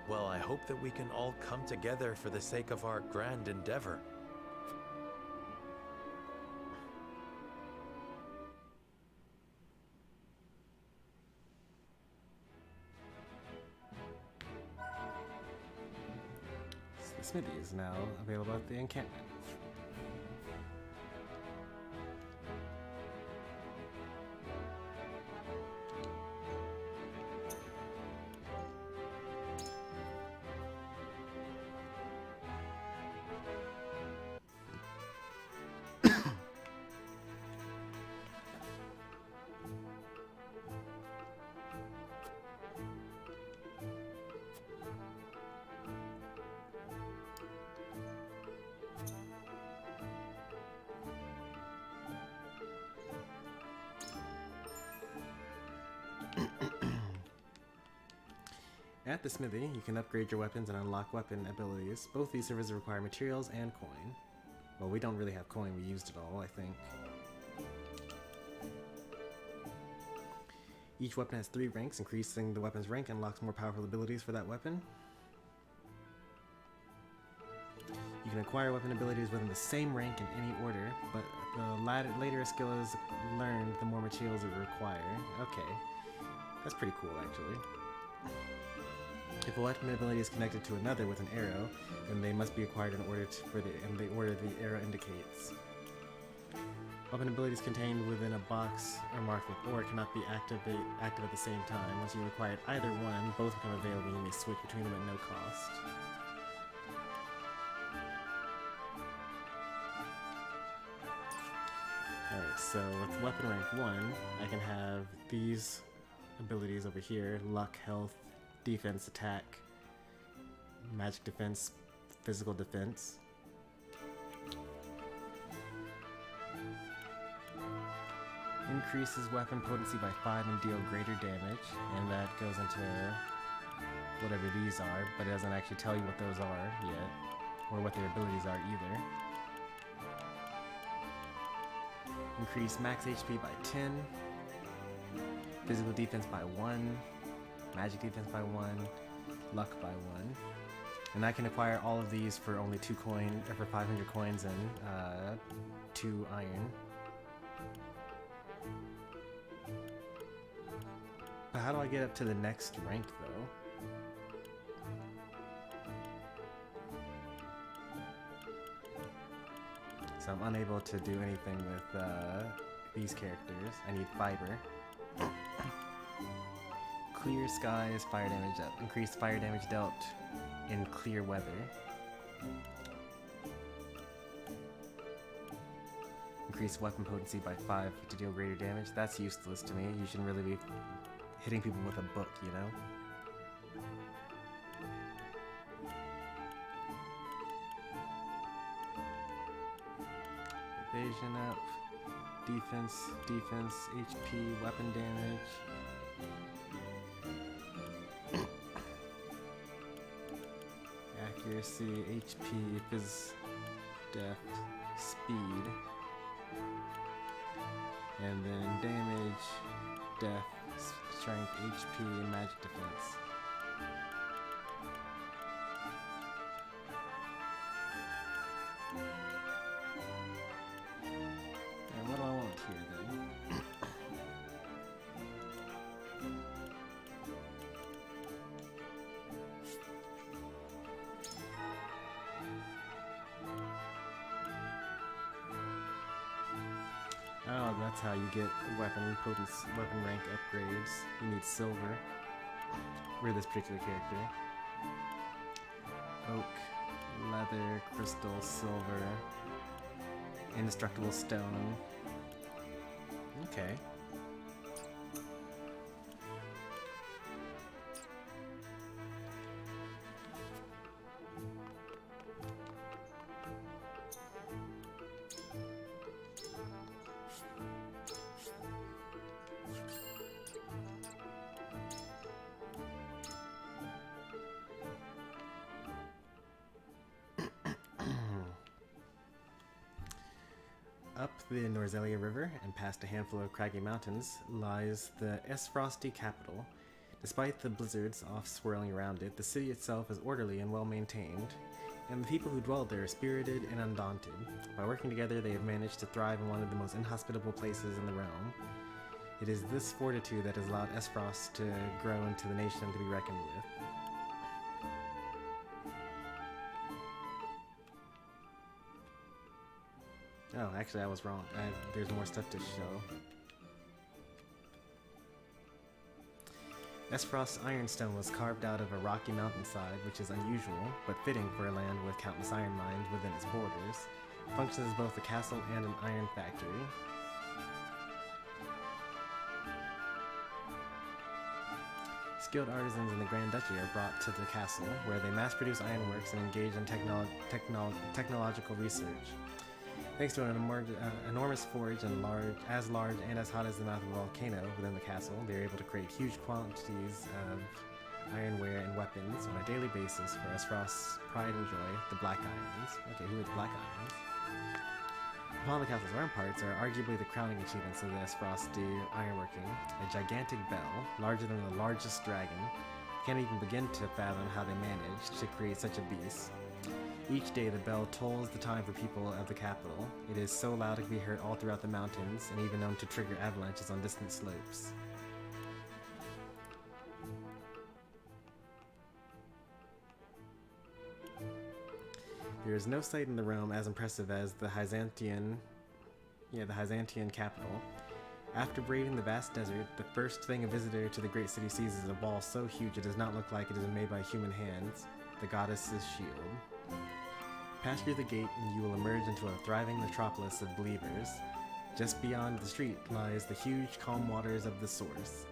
Well, I hope that we can all come together for the sake of our grand endeavor. The smithy is now available at the encampment. At the smithy, you can upgrade your weapons and unlock weapon abilities. Both these services require materials and coin. Well, we don't really have coin, we used it all, I think. Each weapon has 3 ranks, increasing the weapon's rank unlocks more powerful abilities for that weapon. You can acquire weapon abilities within the same rank in any order, but the later a skill is learned, the more materials it requires. Okay, that's pretty cool actually. If a weapon ability is connected to another with an arrow, then they must be acquired in the order the arrow indicates. Weapon abilities contained within a box are marked with or cannot be active at the same time. Once you acquire either one, both become available and you may switch between them at no cost. Alright, so with weapon rank 1, I can have these abilities over here: luck, health, defense, attack, magic defense, physical defense. Increases weapon potency by 5 and deal greater damage, and that goes into whatever these are, but it doesn't actually tell you what those are yet, or what their abilities are either. Increase max HP by 10, physical defense by 1, magic defense by 1, luck by 1. And I can acquire all of these for only 2 coin, or for 500 coins and 2 iron. But how do I get up to the next rank, though? So I'm unable to do anything with these characters. I need fiber. Clear skies, fire damage dealt. Increased fire damage dealt in clear weather. Increase weapon potency by 5 to deal greater damage. That's useless to me. You shouldn't really be hitting people with a book, you know? Evasion up. Defense, HP, weapon damage. Accuracy, HP, phys, def, speed. And then damage, def, strength, HP, and magic defense. And what do I want here then? Oh, that's how you get weapon rank upgrades. You need silver for this particular character. Oak, leather, crystal, silver, indestructible stone. Okay. Up the Norzelia River and past a handful of craggy mountains lies the Aesfrosti capital. Despite the blizzards off swirling around it, the city itself is orderly and well maintained, and the people who dwell there are spirited and undaunted. By working together, they have managed to thrive in one of the most inhospitable places in the realm. It is this fortitude that has allowed Aesfrost to grow into the nation to be reckoned with. Oh, actually, I was wrong. There's more stuff to show. Aesfrost's ironstone was carved out of a rocky mountainside, which is unusual, but fitting for a land with countless iron mines within its borders. It functions as both a castle and an iron factory. Skilled artisans in the Grand Duchy are brought to the castle, where they mass-produce ironworks and engage in technological research. Thanks to an enormous forge and as large and as hot as the mouth of a volcano within the castle, they are able to create huge quantities of ironware and weapons on a daily basis for Aesfrost's pride and joy, the Black Irons. Okay, who are the Black Irons? Upon the castle's ramparts are arguably the crowning achievements of the Aesfrosti ironworking. A gigantic bell, larger than the largest dragon, can't even begin to fathom how they managed to create such a beast. Each day the bell tolls the time for people of the capital. It is so loud it can be heard all throughout the mountains, and even known to trigger avalanches on distant slopes. There is no sight in the realm as impressive as the Hyzantean capital. After braving the vast desert, the first thing a visitor to the great city sees is a wall so huge it does not look like it is made by human hands, the goddess's shield. Pass through the gate and you will emerge into a thriving metropolis of believers. Just beyond the street lies the huge calm waters of the Source.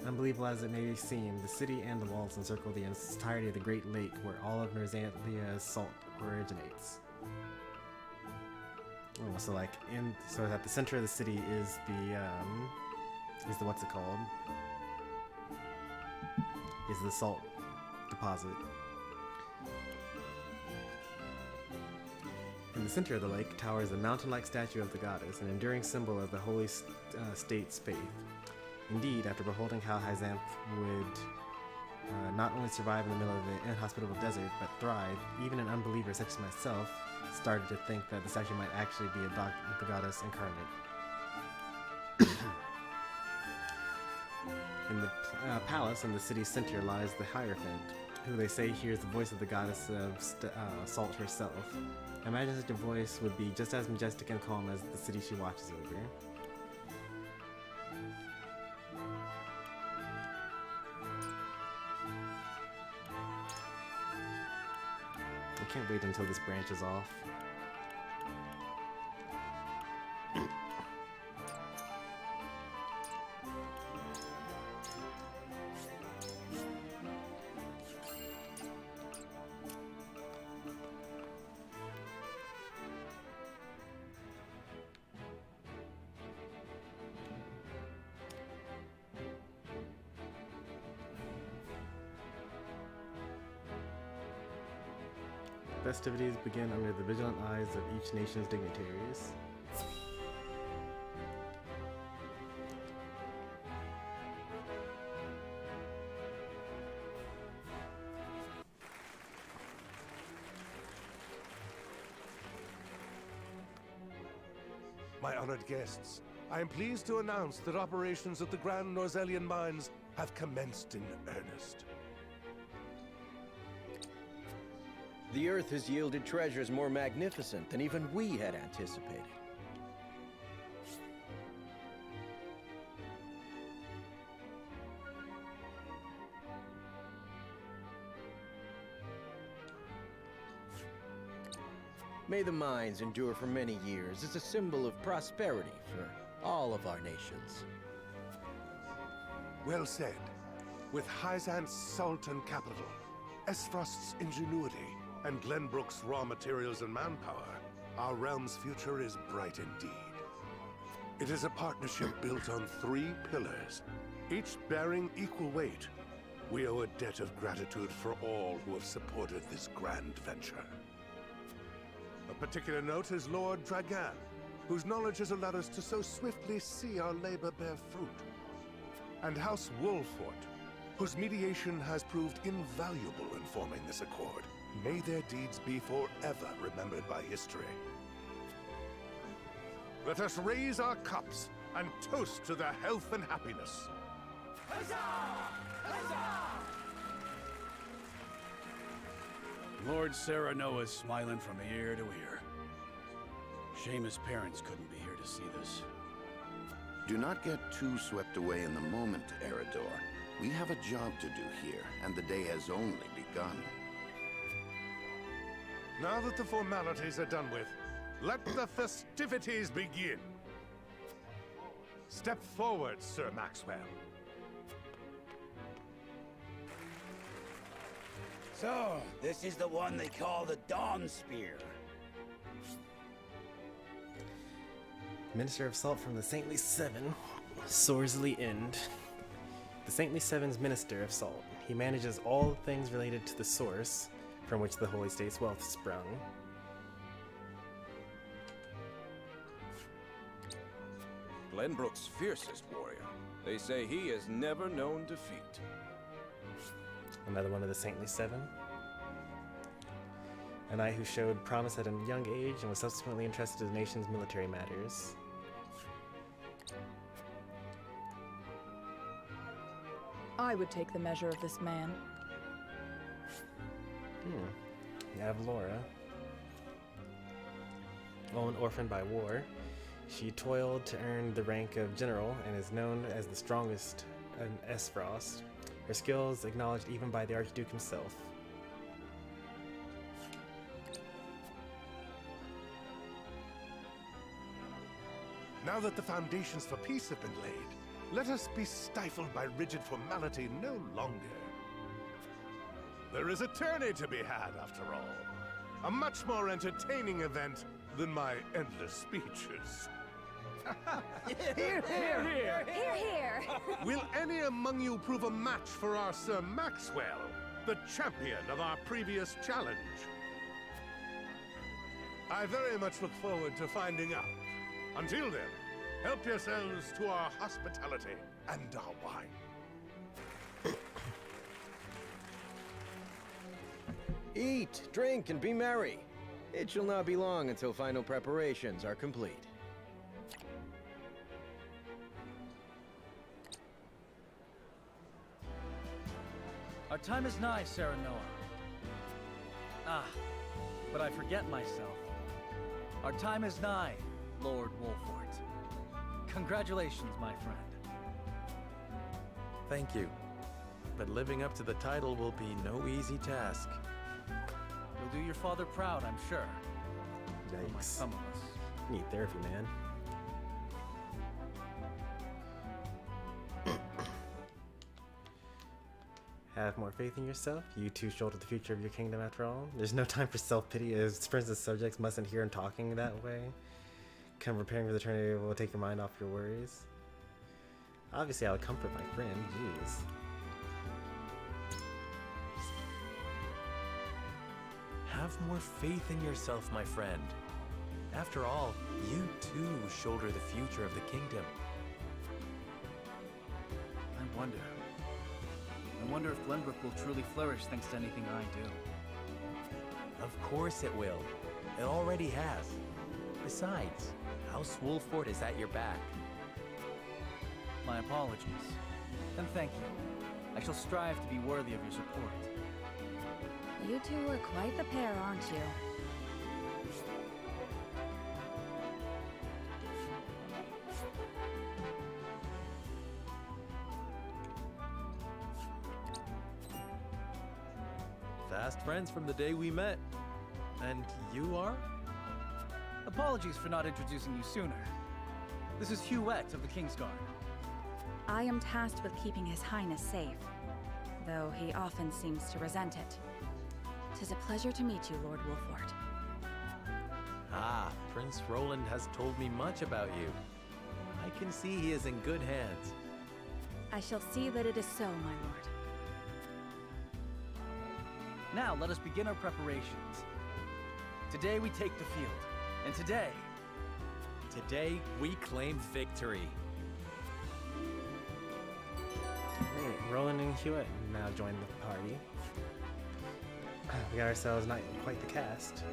Unbelievable as it may seem, the city and the walls encircle the entirety of the Great Lake where all of Norzelia's salt originates. Oh, so at the center of the city is the what's it called? Is the salt deposit. In the center of the lake towers a mountain-like statue of the goddess, an enduring symbol of the Holy State's faith. Indeed, after beholding how Hyzante would not only survive in the middle of the inhospitable desert, but thrive, even an unbeliever such as myself started to think that this actually might actually be the goddess incarnate. In the palace in the city's center lies the Hierophant, who they say hears the voice of the goddess of Salt herself. I imagine such a voice would be just as majestic and calm as the city she watches over. I can't wait until this branches off. Festivities begin under the vigilant eyes of each nation's dignitaries. My honored guests, I am pleased to announce that operations at the Grand Norzelian mines have commenced in earnest. The Earth has yielded treasures more magnificent than even we had anticipated. May the mines endure for many years as a symbol of prosperity for all of our nations. Well said. With Hyzante's salt and capital, Aesfrost's ingenuity, and Glenbrook's raw materials and manpower, our realm's future is bright indeed. It is a partnership built on 3 pillars, each bearing equal weight. We owe a debt of gratitude for all who have supported this grand venture. A particular note is Lord Dragan, whose knowledge has allowed us to so swiftly see our labor bear fruit. And House Wolffort, whose mediation has proved invaluable in forming this accord. May their deeds be forever remembered by history. Let us raise our cups and toast to their health and happiness. Huzzah! Huzzah! Lord Serenoa is smiling from ear to ear. Shame his parents couldn't be here to see this. Do not get too swept away in the moment, Eredor. We have a job to do here, and the day has only begun. Now that the formalities are done with, let the festivities begin. Step forward, Sir Maxwell. So, this is the one they call the Dawn Spear. Minister of Salt from the Saintly Seven, Sorsley End. The Saintly Seven's Minister of Salt. He manages all things related to the source from which the Holy State's wealth sprung. Glenbrook's fiercest warrior. They say he has never known defeat. Another one of the Saintly Seven. A knight who showed promise at a young age and was subsequently entrusted to the nation's military matters. I would take the measure of this man. Avlora. While an orphan by war, she toiled to earn the rank of general and is known as the strongest in Aesfrost. Her skills acknowledged even by the Archduke himself. Now that the foundations for peace have been laid, let us be stifled by rigid formality no longer. There is a tourney to be had, after all. A much more entertaining event than my endless speeches. Hear, hear! Hear, hear! Will any among you prove a match for our Sir Maxwell, the champion of our previous challenge? I very much look forward to finding out. Until then, help yourselves to our hospitality and our wine. Eat, drink, and be merry. It shall not be long until final preparations are complete. Our time is nigh, Serenoa. Ah, but I forget myself. Our time is nigh, Lord Wolffort. Congratulations, my friend. Thank you. But living up to the title will be no easy task. You'll do your father proud, I'm sure. Yikes. Like some of us. Need therapy, man. Have more faith in yourself. You too shoulder the future of your kingdom after all. There's no time for self-pity as friends and subjects mustn't hear him talking that way. Come preparing for the tourney will take your mind off your worries. Obviously, I would comfort my friend. Jeez. Have more faith in yourself, my friend. After all, you too shoulder the future of the kingdom. I wonder if Glenbrook will truly flourish thanks to anything I do. Of course it will. It already has. Besides, House Wolffort is at your back. My apologies. And thank you. I shall strive to be worthy of your support. You two are quite the pair, aren't you? Fast friends from the day we met. And you are? Apologies for not introducing you sooner. This is Huette of the Kingsguard. I am tasked with keeping His Highness safe, though he often seems to resent it. 'Tis a pleasure to meet you, Lord Wolffort. Ah, Prince Roland has told me much about you. I can see he is in good hands. I shall see that it is so, my lord. Now let us begin our preparations. Today we take the field, and today we claim victory. Right, Roland and Hewitt now join the party. We got ourselves not quite the cast.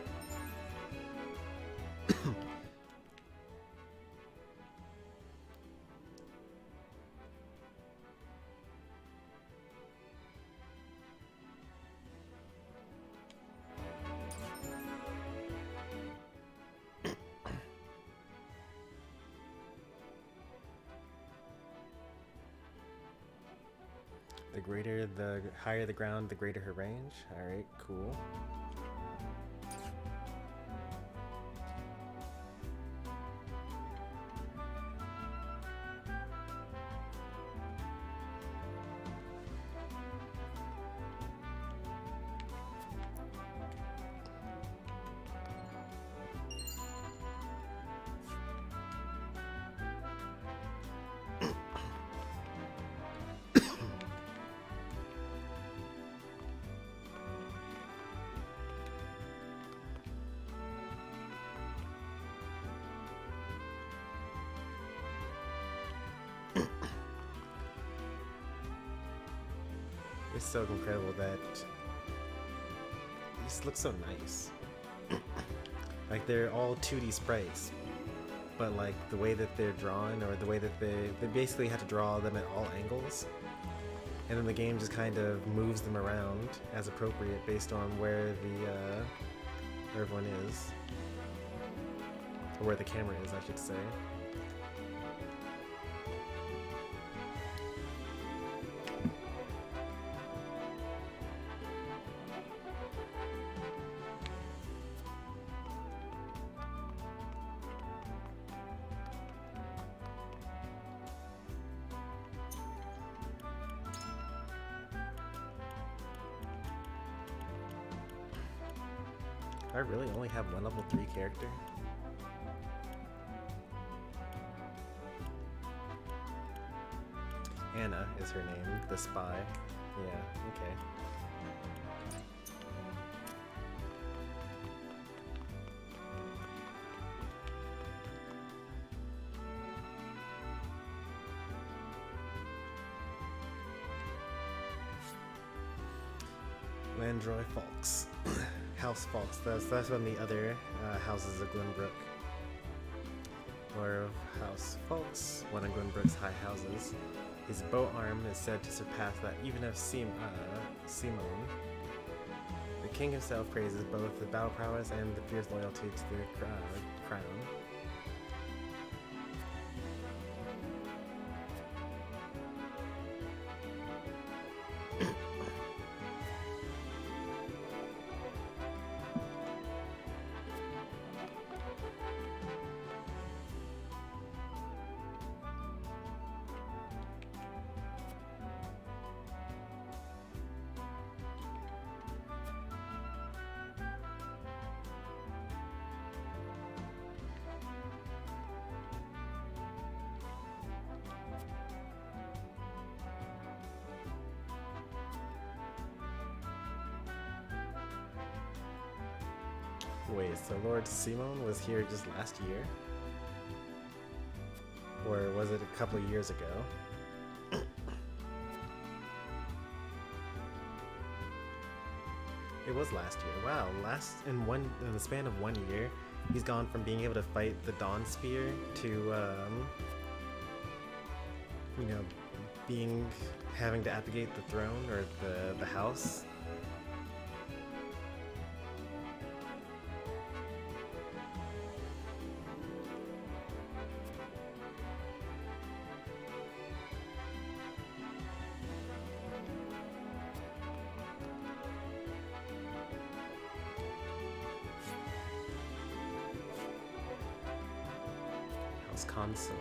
The higher the ground, the greater her range. Alright, cool. It's so incredible that these look so nice. Like they're all 2D sprites, but like the way that they're drawn, or the way that they basically have to draw them at all angles, and then the game just kind of moves them around as appropriate based on where where everyone is, or where the camera is, I should say. I really only have one level 3 character. Anna is her name, the spy. Yeah, okay. Landroy Falks. House Falks. That's one of the other houses of Glenbrook. Lord of House Falks, one of Glenbrook's high houses. His bow arm is said to surpass that even of Simon. The king himself praises both the battle prowess and the fierce loyalty to the crown. Wait, so Lord Simon was here just last year? Or was it a couple of years ago? It was last year. Wow, in the span of 1 year, he's gone from being able to fight the Dawn Spear to having to abdicate the throne or the house. Consort.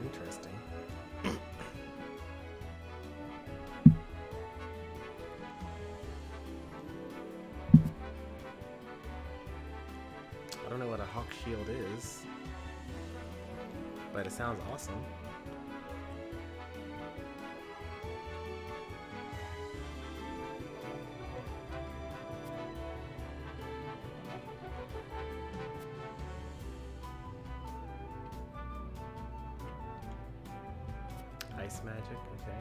Interesting. I don't know what a hawk shield is, but it sounds awesome. Ice magic, okay.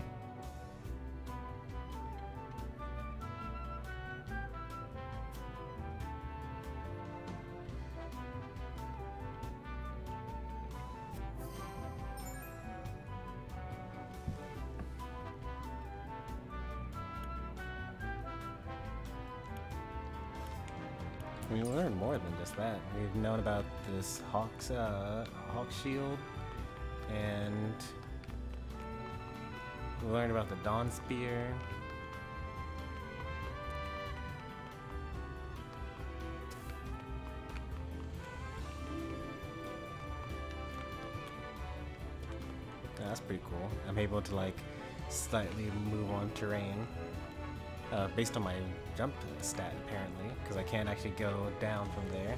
We learned more than just that. We've known about this hawk shield, and we learned about the Dawn Spear. Yeah, that's pretty cool. I'm able to like slightly move on terrain based on my jump stat apparently, because I can't actually go down from there.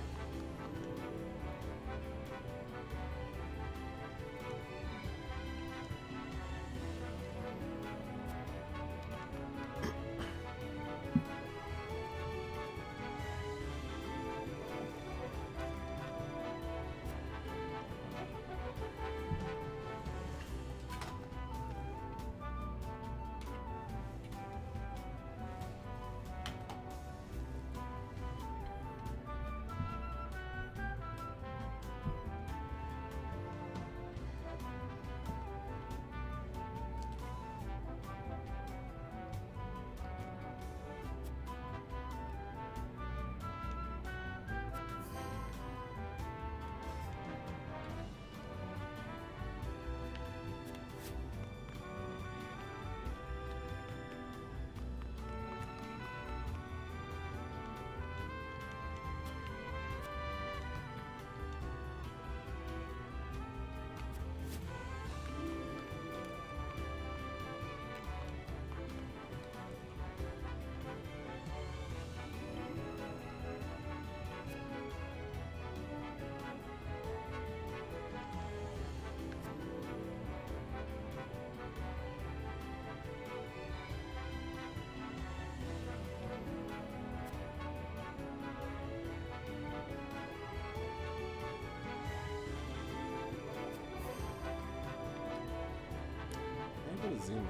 Let's zoom in.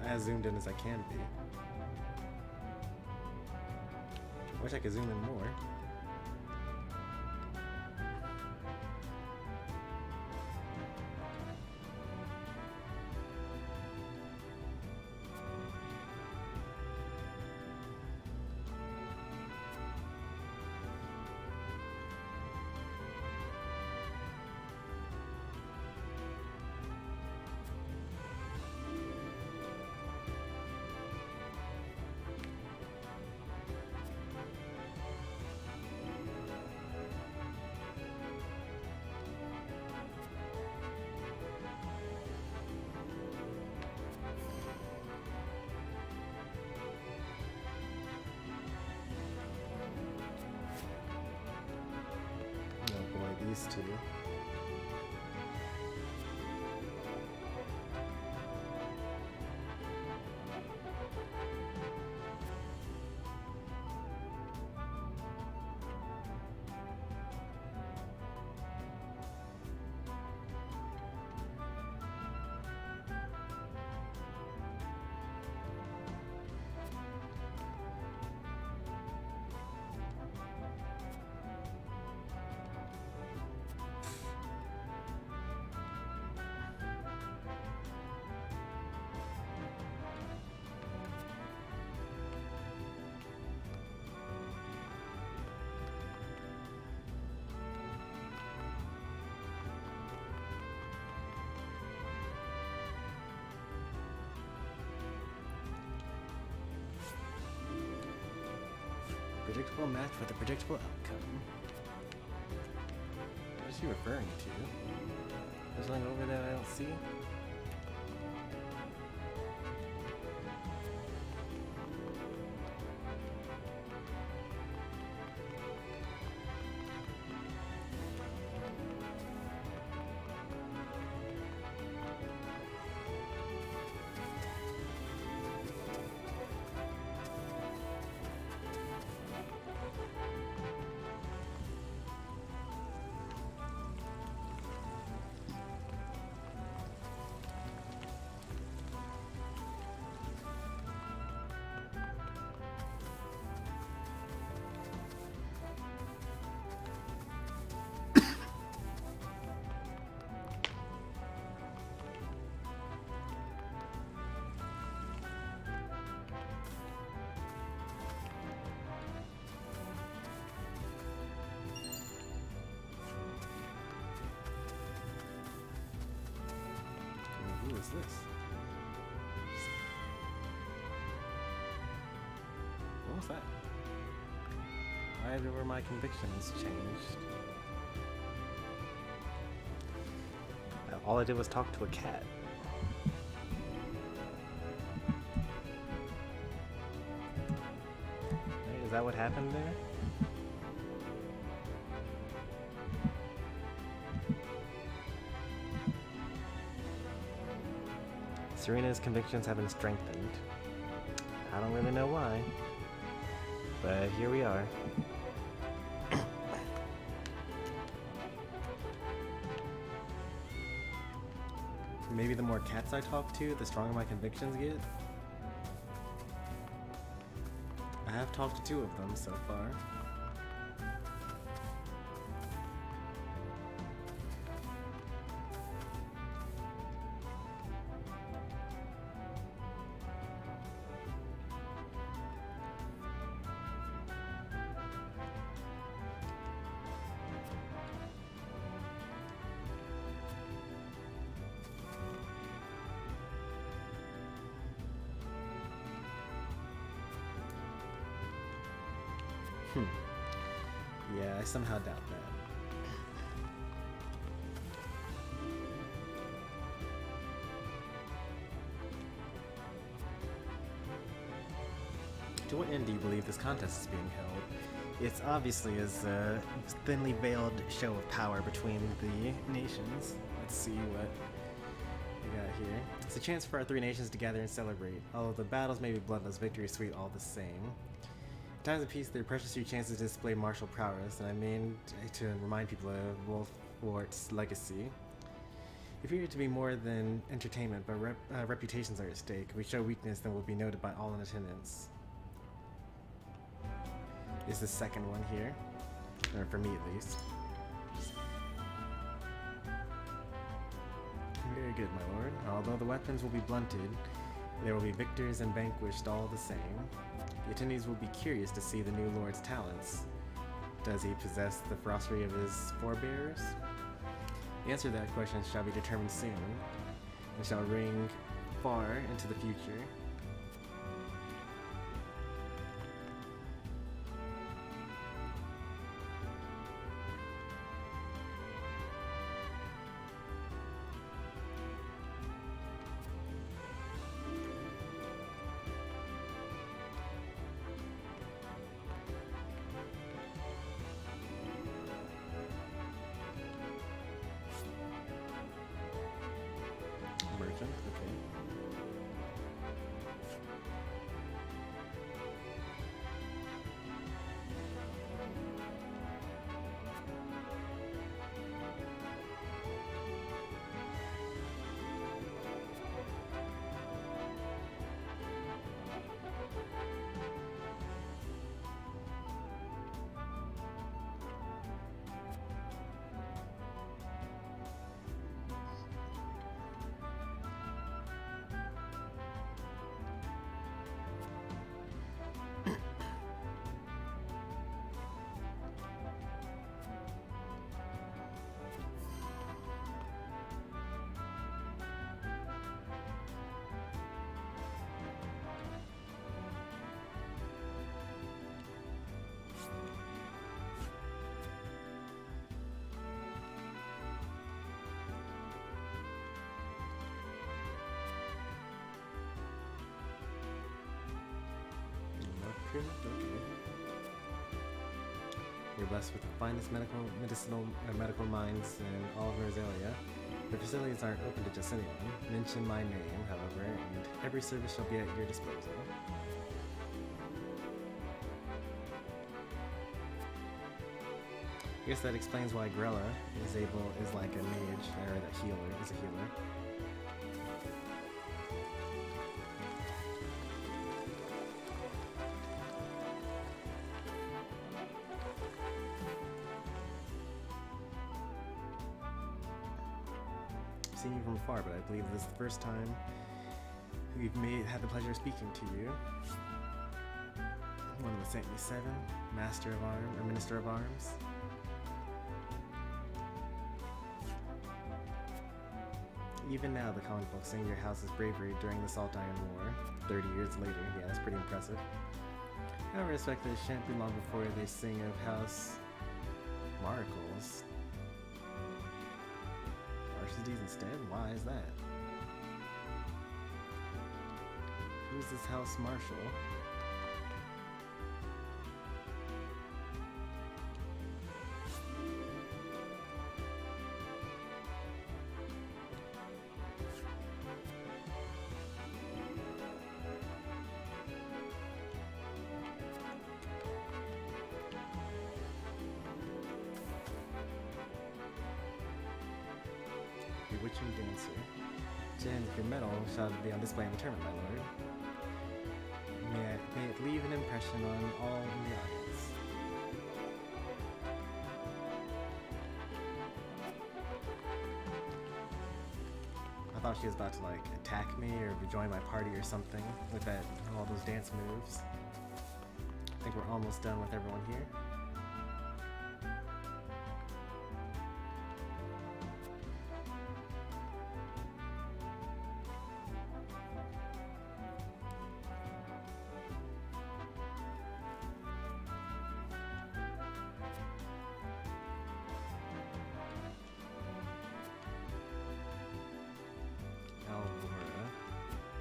As zoomed in as I can be. I wish I could zoom in more. These two. Predictable match with a predictable outcome. What is he referring to? There's something over there I don't see? Who is this? What was that? Why were my convictions changed? All I did was talk to a cat. Hey, is that what happened there? Serena's convictions have been strengthened. I don't really know why, but here we are. Maybe the more cats I talk to, the stronger my convictions get. I have talked to 2 of them so far. Yeah, I somehow doubt that. To what end do you believe this contest is being held? It's obviously as a thinly veiled show of power between the nations. Let's see what we got here. It's a chance for our three nations to gather and celebrate. Although the battles may be bloodless, victory is sweet all the same. In times of peace, there are precious few chances to display martial prowess, and I mean to remind people of Wolffort's legacy. We fear it to be more than entertainment, but reputations are at stake. If we show weakness, then we'll be noted by all in attendance. Is the second one here, or for me at least. Very good, my lord. Although the weapons will be blunted, there will be victors and vanquished all the same. The attendees will be curious to see the new lord's talents. Does he possess the ferocity of his forebears? The answer to that question shall be determined soon, and shall ring far into the future. Merchant, okay. Okay. You're blessed with the finest medical minds in all of Norzelia. The facilities aren't open to just anyone. Mention my name, however, and every service shall be at your disposal. I guess that explains why Grella is like a mage, or a healer, is a healer. I've seen you from afar, but I believe this is the first time we've had the pleasure of speaking to you. One of the Saintly Seven, Master of Arms, or Minister of Arms. Even now, the comic books sing your house's bravery during the Saltiron War. 30 years later, yeah, that's pretty impressive. However, I suspect that it shan't be long before they sing of House Markles. Archdiocese instead? Why is that? Who's this House Marshal? Bewitching dancer. Gems of your medal shall be on display in the tournament, my lord. May it leave an impression on all in the audience. I thought she was about to like attack me or join my party or something with all those dance moves. I think we're almost done with everyone here.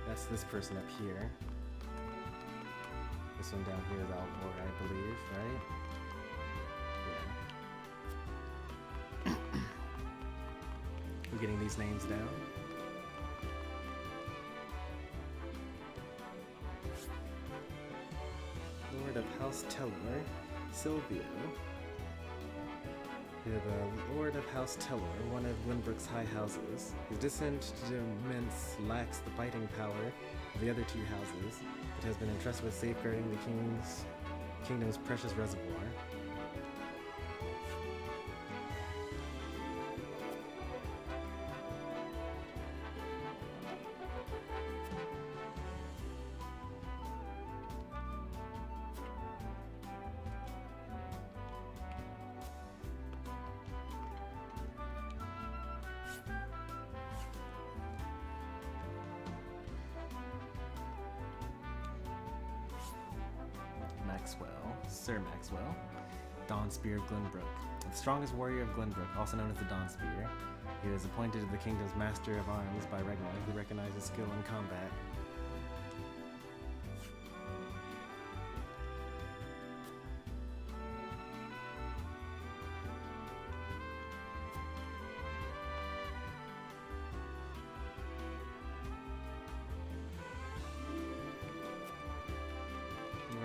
That's this person up here. This one down here is Alvora, I believe, right? Yeah. We're getting these names down. Lord of House Telor, Silvio. The Lord of House Telor, one of Glenbrook's high houses. His descendants lacks the fighting power of the other two houses, but has been entrusted with safeguarding the kingdom's precious reservoir. Sir Maxwell, Dawn Spear of Glenbrook. The strongest warrior of Glenbrook, also known as the Dawn Spear. He was appointed to the kingdom's Master of Arms by Regna, who recognizes skill in combat.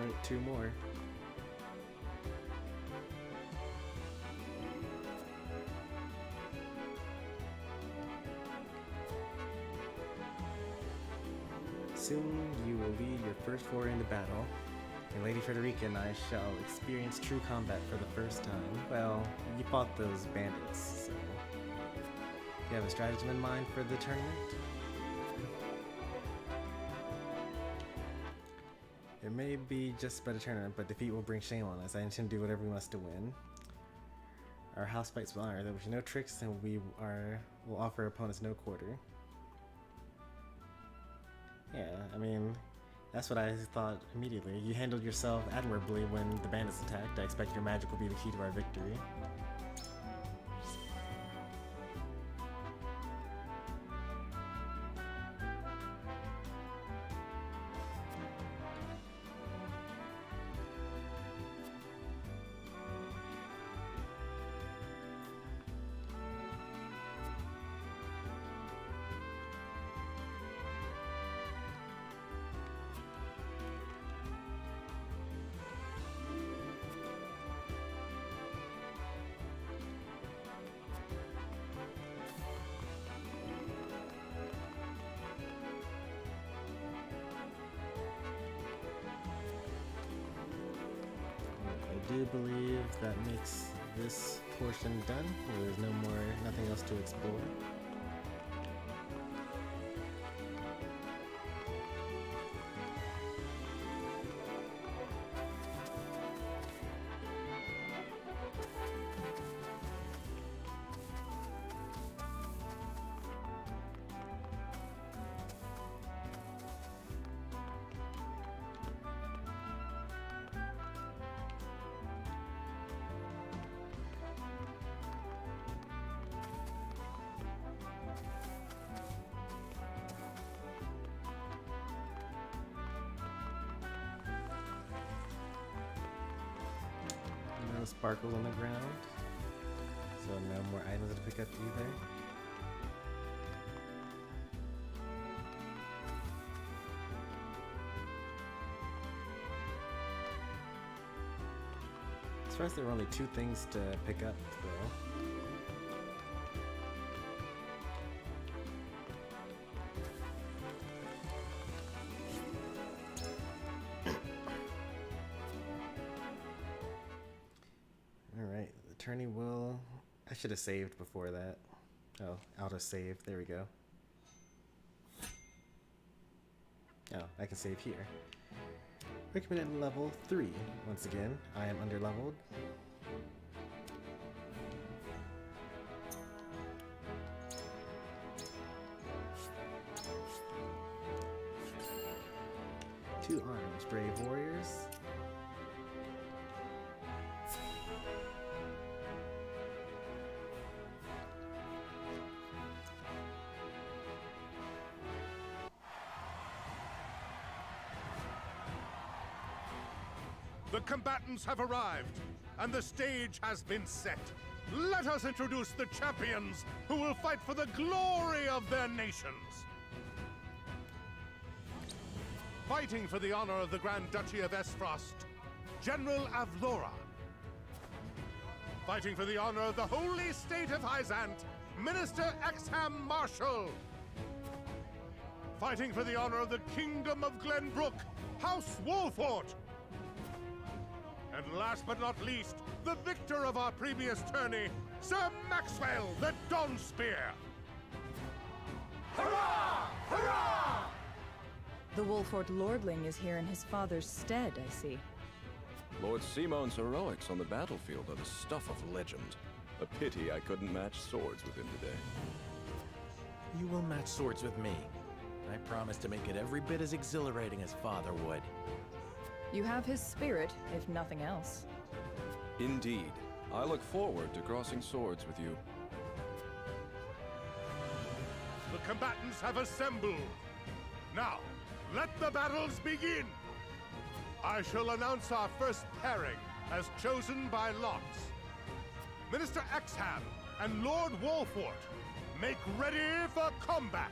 Alright, 2 more. Soon you will lead your first foray into battle, and Lady Frederica and I shall experience true combat for the first time. Well, you fought those bandits, so... Do you have a stratagem in mind for the tournament? It may be just but a tournament, but defeat will bring shame on us. I intend to do whatever we must to win. Our house fights with honor. There will be no tricks, and will offer opponents no quarter. Yeah, I mean, that's what I thought immediately. You handled yourself admirably when the bandits attacked. I expect your magic will be the key to our victory. I do believe that makes this portion done. There's nothing else to explore. No sparkles on the ground, so no more items to pick up either. As far as there were only 2 things to pick up, though. Tourney will... I should have saved before that. Oh, auto-save. There we go. Oh, I can save here. Recommended level 3. Once again, I am under-leveled. Two arms, brave warriors. The combatants have arrived, and the stage has been set. Let us introduce the champions who will fight for the glory of their nations. Fighting for the honor of the Grand Duchy of Aesfrost, General Avlora. Fighting for the honor of the Holy State of Hyzante, Minister Exham Marshal. Fighting for the honor of the Kingdom of Glenbrook, House Wolffort. And last but not least, the victor of our previous tourney, Sir Maxwell the Dawnspear. Hurrah! Hurrah! The Wolffort Lordling is here in his father's stead, I see. Lord Simon's heroics on the battlefield are the stuff of legend. A pity I couldn't match swords with him today. You will match swords with me. I promise to make it every bit as exhilarating as Father would. You have his spirit, if nothing else. Indeed. I look forward to crossing swords with you. The combatants have assembled. Now, let the battles begin! I shall announce our first pairing, as chosen by lots. Minister Exham and Lord Wolffort, make ready for combat!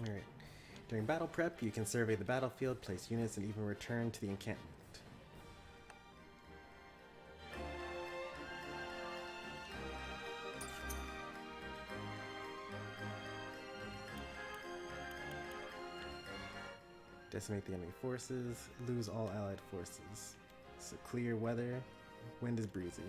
Alright. During battle prep, you can survey the battlefield, place units, and even return to the encampment. Decimate the enemy forces, lose all allied forces. So clear weather, wind is breezy.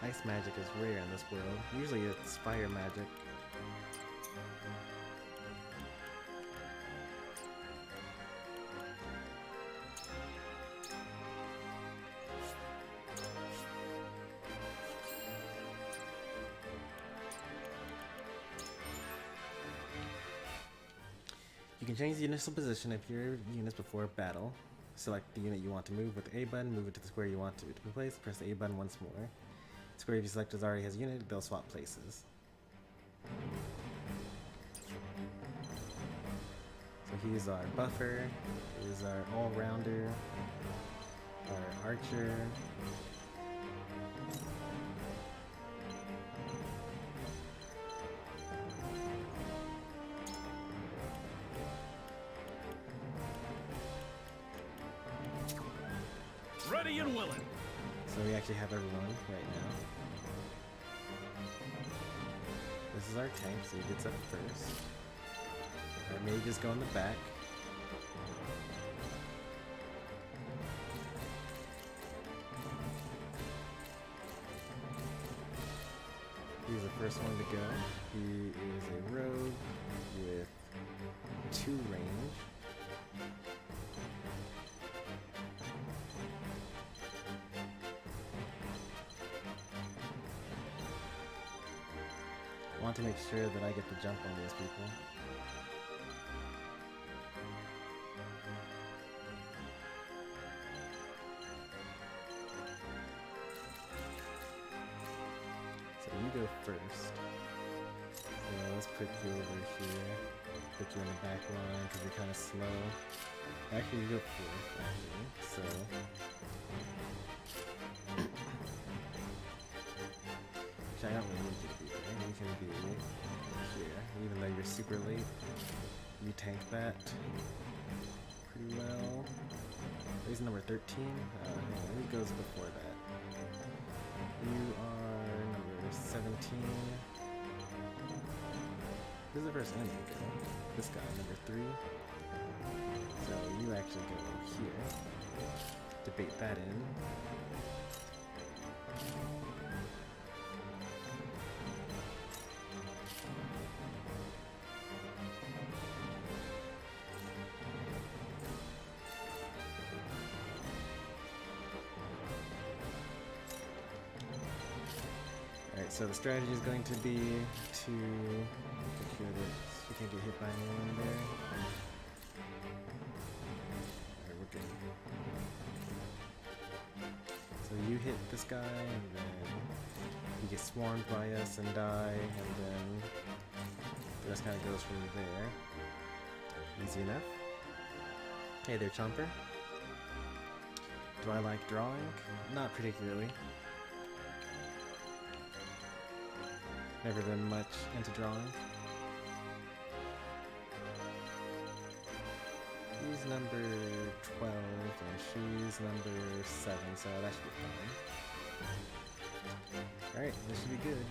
Ice magic is rare in this world. Usually it's fire magic. You can change the initial position of your units before battle. Select the unit you want to move with the A button, move it to the square you want it to be placed, press the A button once more. Square you select already has a unit, they'll swap places. So he's our buffer, he's our all-rounder, our archer. Ready and willing. So we actually have everyone right now. This is our tank, so he gets up first. Our mages go in the back. He's the first one to go. He is a rogue with 2 range. I want to make sure that I get the jump on these people. So you go first. So let's put you over here. Put you in the back line because you're kind of slow. Actually, you go fourth, actually, so... Actually, I don't really need you to be there. You can be here. Even though you're super late, you tank that pretty well. He's number 13. He goes before that. You are number 17. This is the first enemy go. This guy, number 3. So you actually go here. Debate that in. So the strategy is going to be to make sure that you can't get hit by anyone there. Alright, we're good. So you hit this guy, and then you get swarmed by us and die, and then the rest kind of goes from there. Easy enough. Hey there, Chomper. Do I like drawing? Not particularly. Never been much into drawing. He's number 12 and she's number 7, so that should be fine. Alright, this should be good.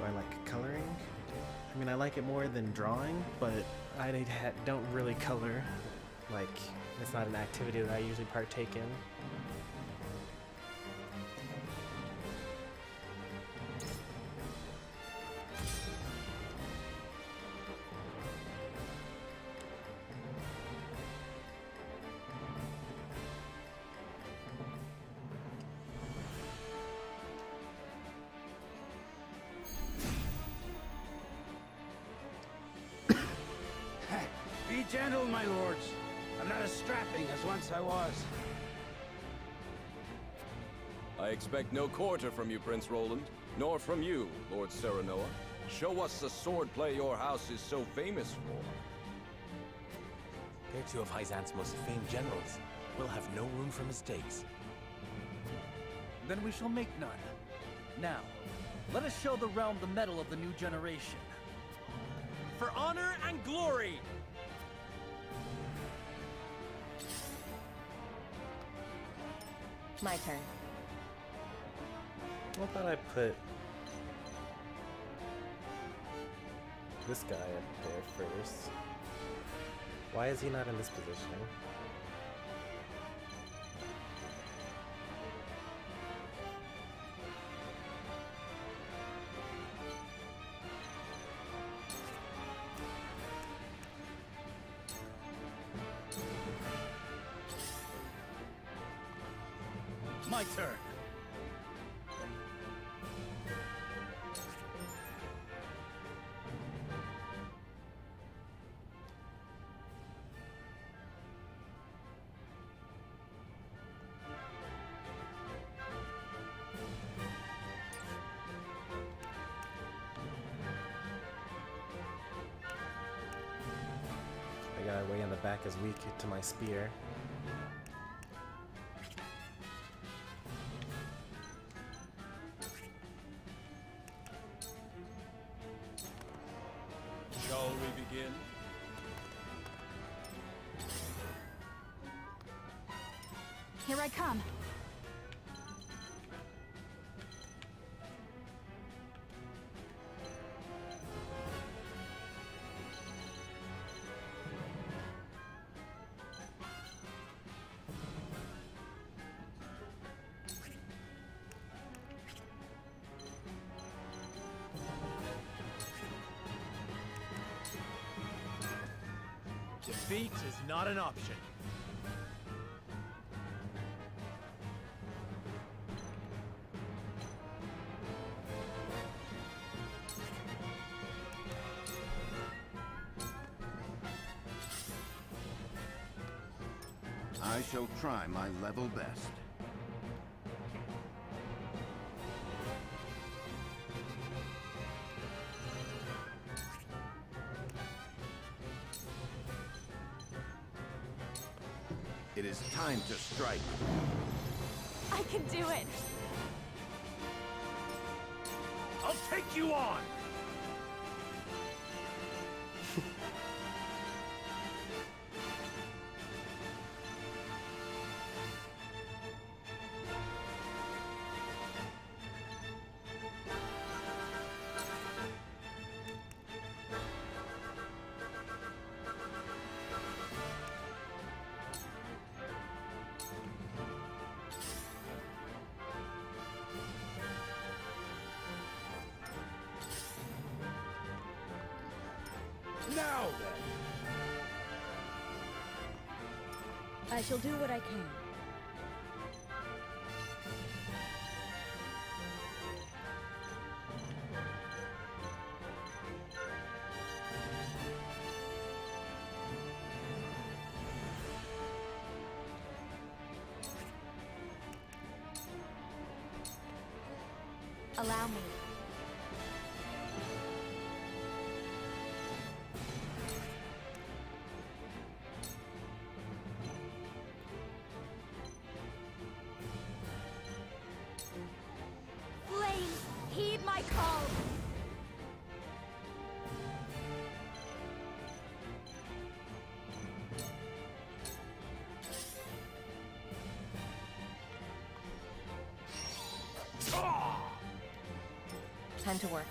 I like coloring. I mean, I like it more than drawing, but I don't really color. Like, it's not an activity that I usually partake in. Be gentle, my lords. I'm not as strapping as once I was. I expect no quarter from you, Prince Roland, nor from you, Lord Serenoa. Show us the swordplay your house is so famous for. They're two of Hyzante's most famed generals. We'll have no room for mistakes. Then we shall make none. Now, let us show the realm the mettle of the new generation. For honor and glory! My turn. I thought I put this guy up there first. Why is he not in this position? My turn. The guy way in the back is weak to my spear. Shall we begin? Here I come. Defeat is not an option. I shall try my level best. It is time to strike. I can do it! I'll take you on! Now then! I shall do what I can. Allow me. Flames, heed my call! Time to work.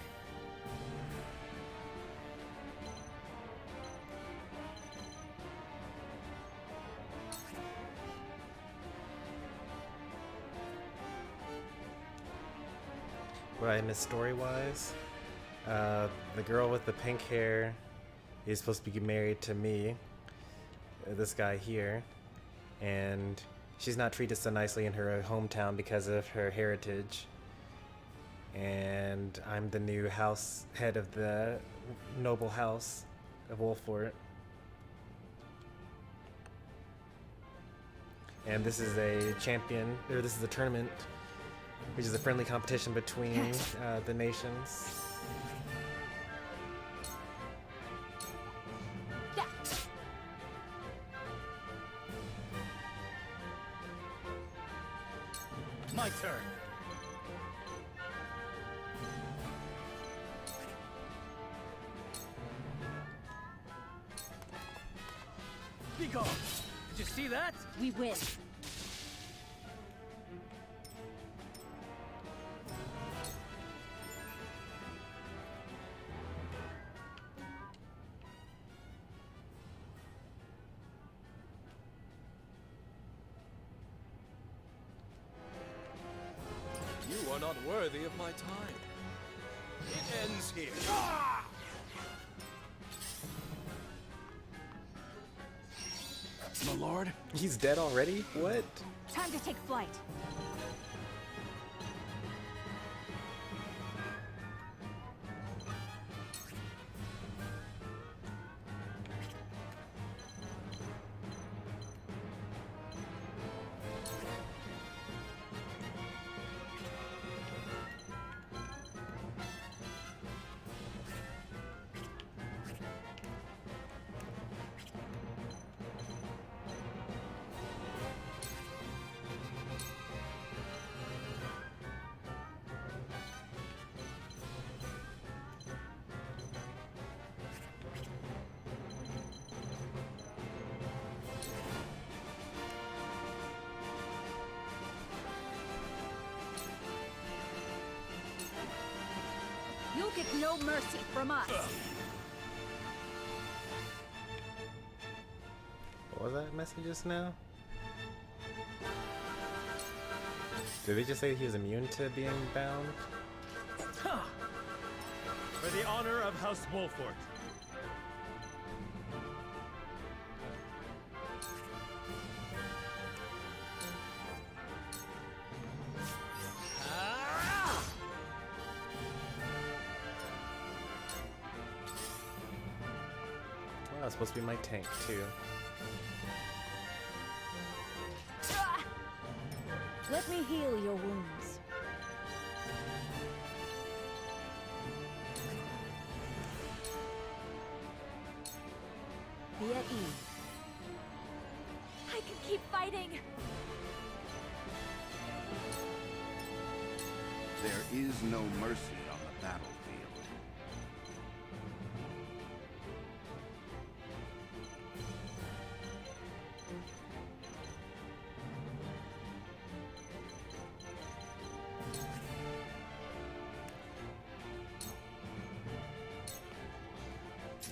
What I missed story-wise, the girl with the pink hair is supposed to be married to me, this guy here, and she's not treated so nicely in her hometown because of her heritage. And I'm the new head of the noble house of Wolffort. And this is a this is a tournament, which is a friendly competition between the nations. My turn. Be gone. Did you see that? We win. You are not worthy of my time. It ends here. My lord? He's dead already? What? Time to take flight. You'll get no mercy from us. What was that message just now? Did they just say he was immune to being bound? For the honor of House Wolffort. That's supposed to be my tank too. Let me heal your wounds. Be at ease. I can keep fighting! There is no mercy on the battlefield.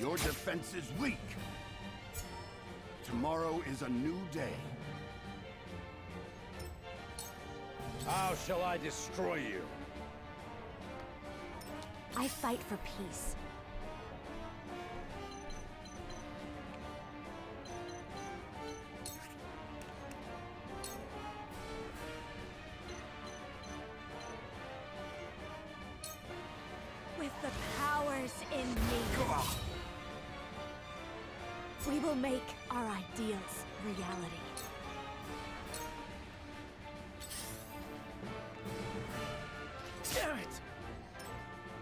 Your defense is weak. Tomorrow is a new day. How shall I destroy you? I fight for peace. With the powers in me, we will make our ideals reality. Damn it!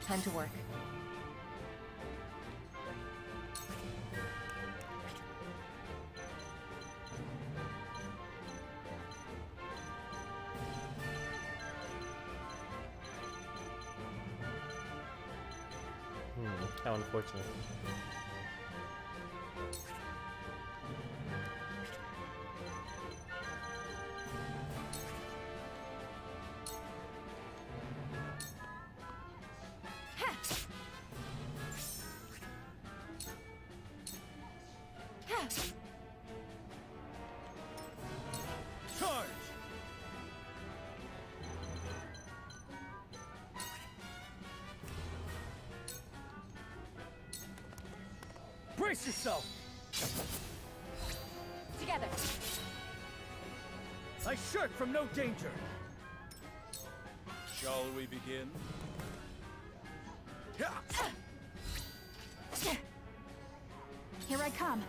Time to work. How unfortunate. Charge! Brace yourself! Together! I shirk from no danger! Shall we begin? Here I come.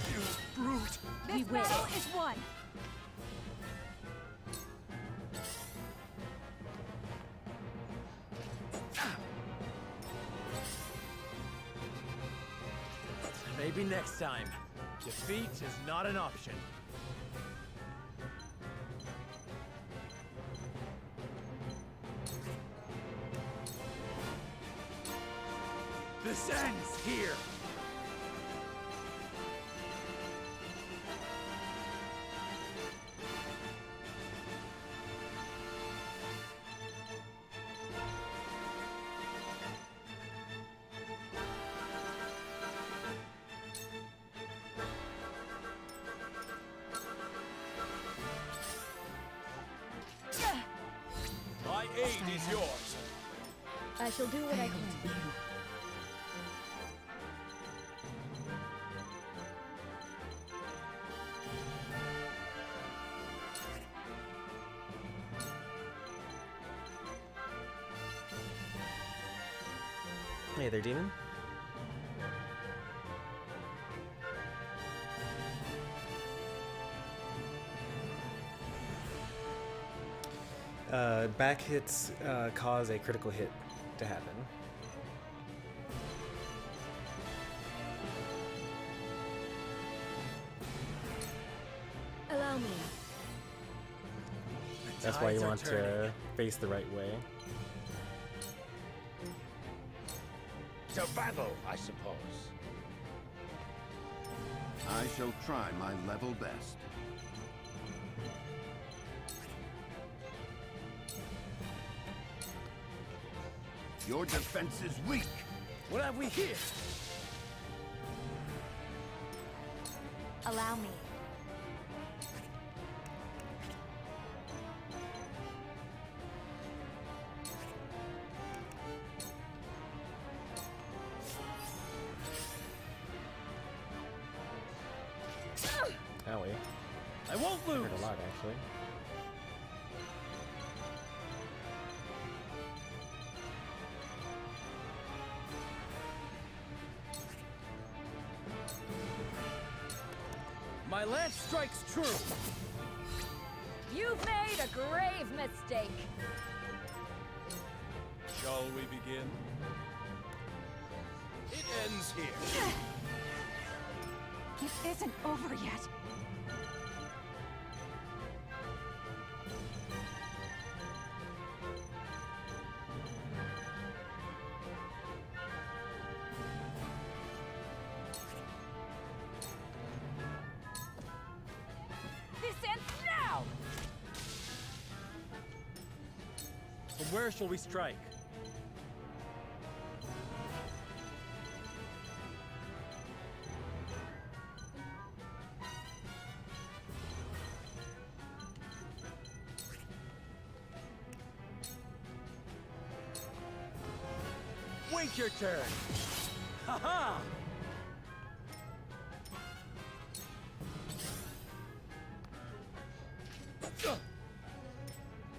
You brute! This battle is won! Maybe next time. Defeat is not an option. This ends here! My aid is yours. I shall do what I can. Hey there, demon. Back hits cause a critical hit to happen. Allow me. That's why you tides are want to turning. face the right way. To battle, I suppose. I shall try my level best. Your defense is weak. What have we here? Allow me. Owie. I won't Don't lose! Heard a lot, actually. My lance strikes true! You've made a grave mistake. Shall we begin? It ends here. It isn't over yet. This ends now! From where shall we strike? Wait your turn! Ha-ha!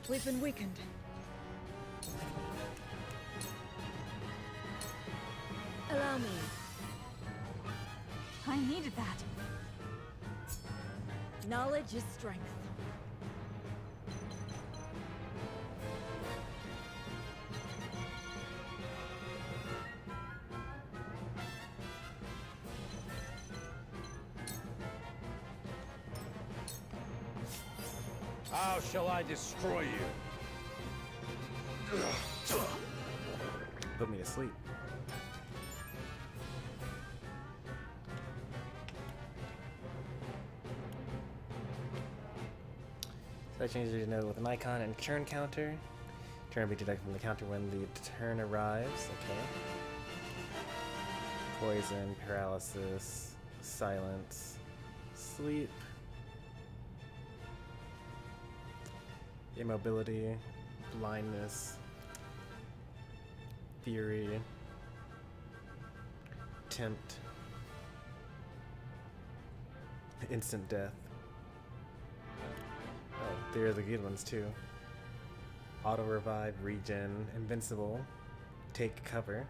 We've been weakened. Allow me. I needed that. Knowledge is strength. How shall I destroy you? Put me to sleep. So I changed it to note with an icon and turn counter. Turn will be deducted from the counter when the turn arrives. Okay. Poison, paralysis, silence, sleep, immobility, blindness, fury, tempt, instant death. Oh, there are the good ones too. Auto revive, regen, invincible, take cover.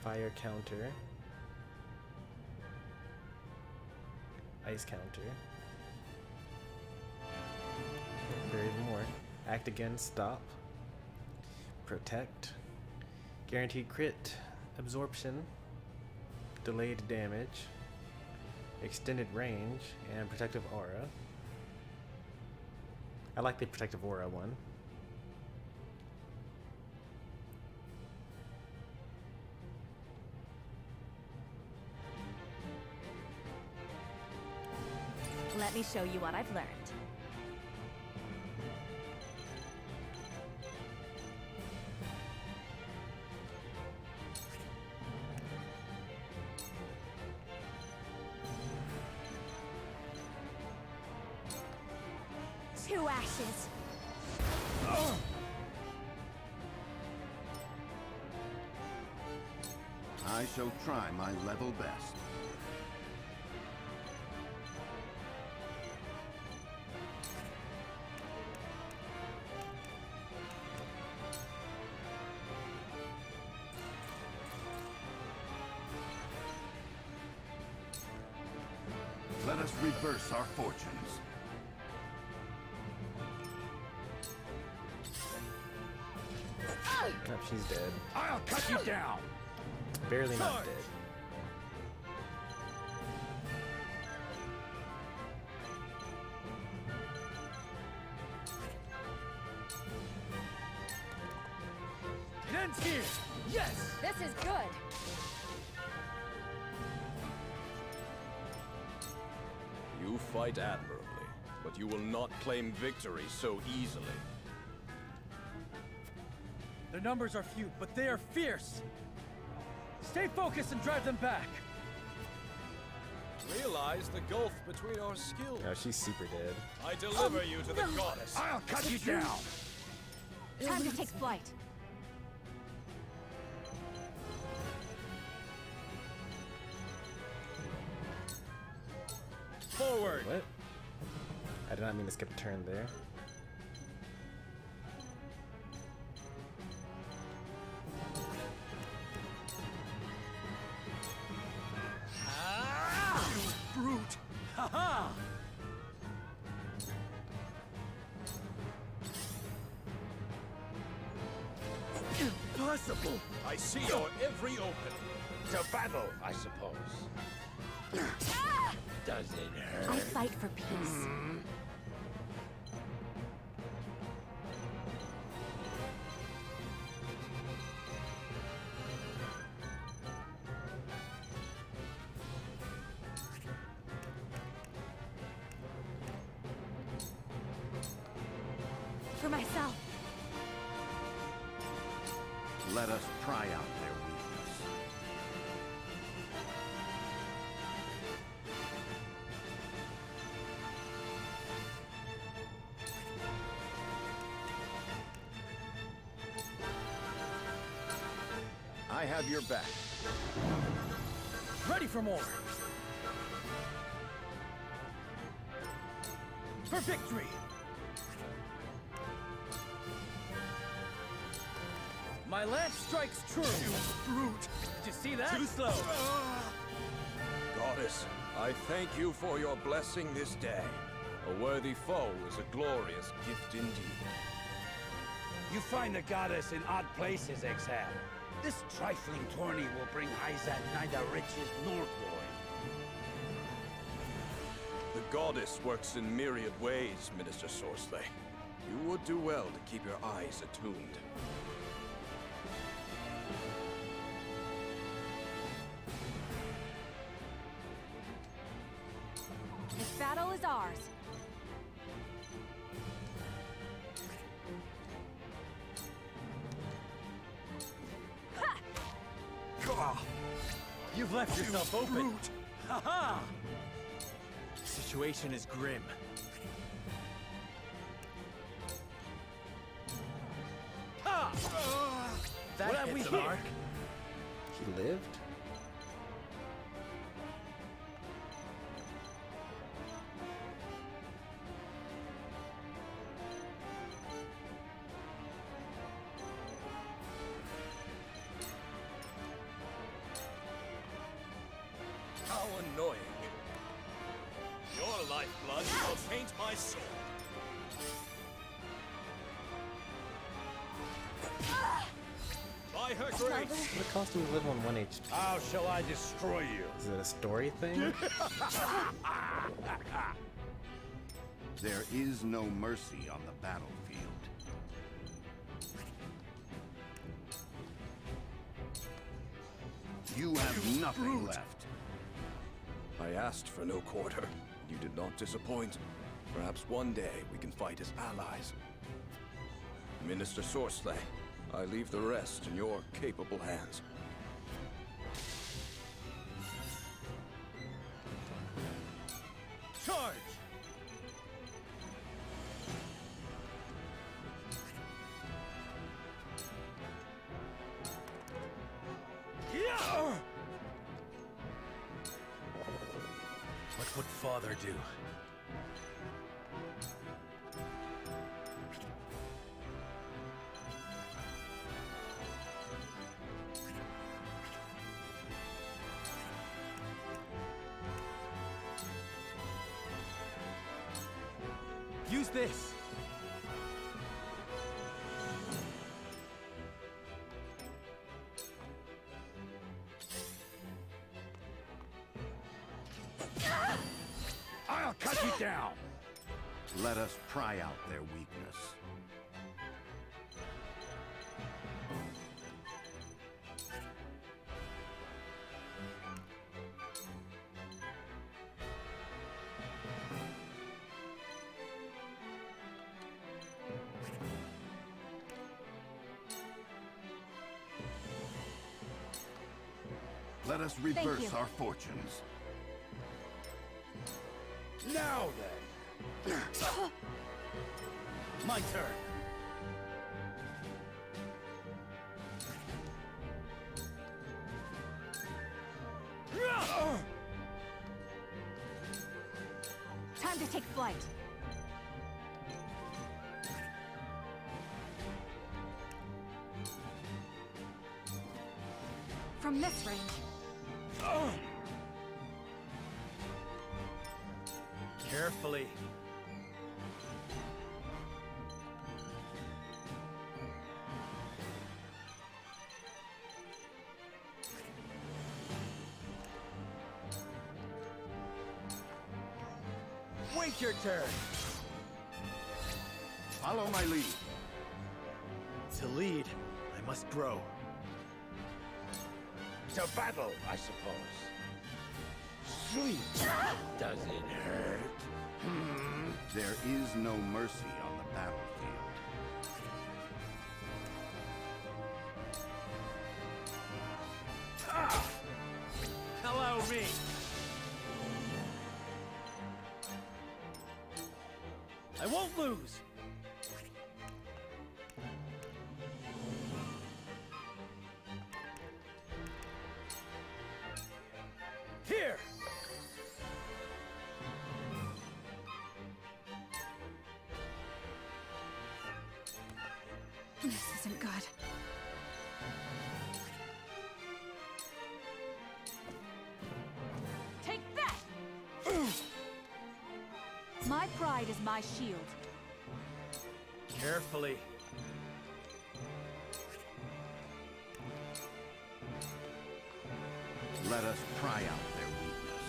Fire counter. Ice counter. There are even more. Act again, stop. Protect. Guaranteed crit. Absorption. Delayed damage. Extended range. And protective aura. I like the protective aura one. Let me show you what I've learned. Two ashes. I shall try my level best. Let us reverse our fortunes. Nope, she's dead. I'll cut you down! Barely not dead. It ends here! Yes! This is good! You fight admirably, but you will not claim victory so easily. Their numbers are few, but they are fierce! Stay focused and drive them back! Realize the gulf between our skills. No, she's super dead. I deliver you to the goddess. I'll cut you down! Time to take flight. forward! What? I did not mean to skip a turn there. Brute! Ha-ha! Impossible! I see your every open. To battle, I suppose. Does it hurt? I fight for peace. For myself. Let us pry out their weakness. I have your back. Ready for more! For victory! My lance strikes true! You brute! Did you see that? Too slow! Goddess, I thank you for your blessing this day. A worthy foe is a glorious gift indeed. You find the goddess in odd places, Exhale. This trifling tourney will bring Hyzante neither riches nor glory. The goddess works in myriad ways, Minister Sorsley. You would do well to keep your eyes attuned. This battle is ours. You've left yourself open! Brute. Ha-ha! Situation is grim. Ha! That What have hit we the hit? mark. He lived? How annoying. Your lifeblood will taint my soul. By her grace. What cost do we live on 1 HP? How shall I destroy you? Is it a story thing? There is no mercy on the battlefield. You have nothing left. I asked for no quarter. You did not disappoint. Perhaps one day we can fight as allies. Minister Sorsley, I leave the rest in your capable hands. Charge! What would father do? Use this! I'll cut you down! Let us pry out their weakness. Let us reverse our fortunes. Now then! My turn! to take flight. From this range. Carefully. Wait your turn. Follow my lead. To lead, I must grow. To battle, I suppose. Sweet. Does it hurt? There is no mercy on the battlefield. Allow me. I won't lose. Here. This isn't good. Take that! My pride is my shield. Carefully. Let us pry out their weakness.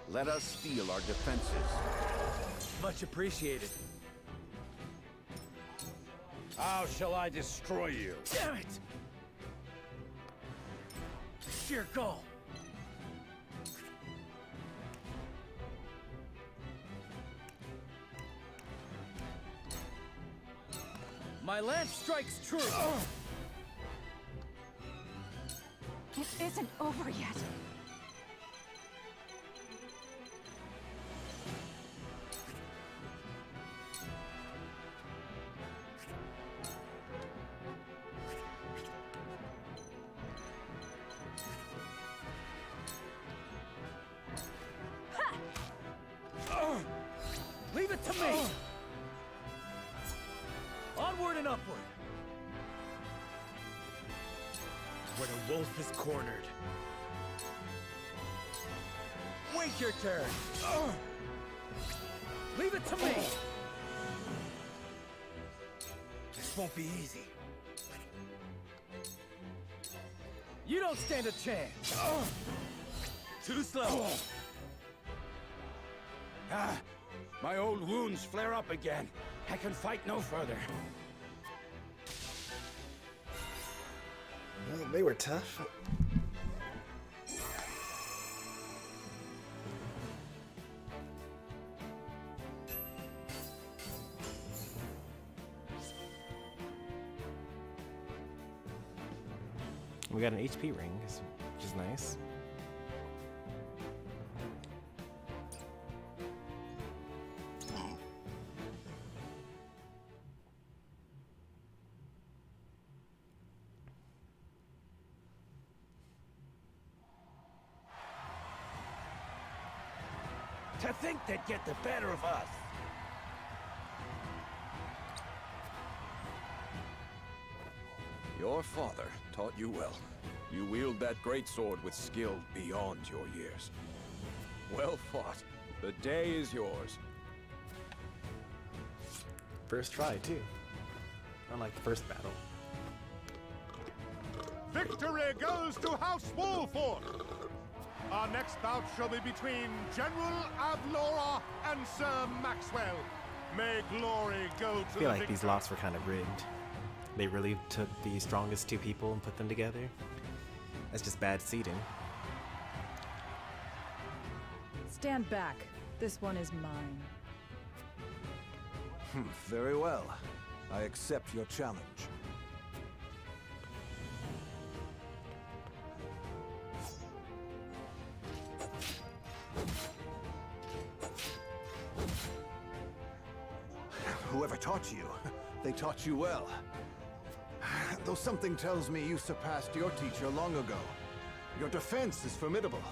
Let us steel our defenses. Much appreciated. How shall I destroy you? Damn it! Sheer gall. My lance strikes true. It isn't over yet. Leave it to me! Onward and upward! Where the wolf is cornered. Wait your turn! Leave it to me! This won't be easy. You don't stand a chance! Too slow! My old wounds flare up again. I can fight no further. Well, they were tough. We got an HP ring, which is nice. To think they'd get the better of us! Your father taught you well. You wield that greatsword with skill beyond your years. Well fought. The day is yours. First try, too. Unlike the first battle. Victory goes to House Wolffort! Our next bout shall be between General Avlora and Sir Maxwell. May glory go to I feel like these lots were kind of rigged. They really took the strongest two people and put them together. That's just bad seeding. Stand back. This one is mine. Very well. I accept your challenge. Whoever taught you. They taught you well. Though something tells me you surpassed your teacher long ago. Your defense is formidable.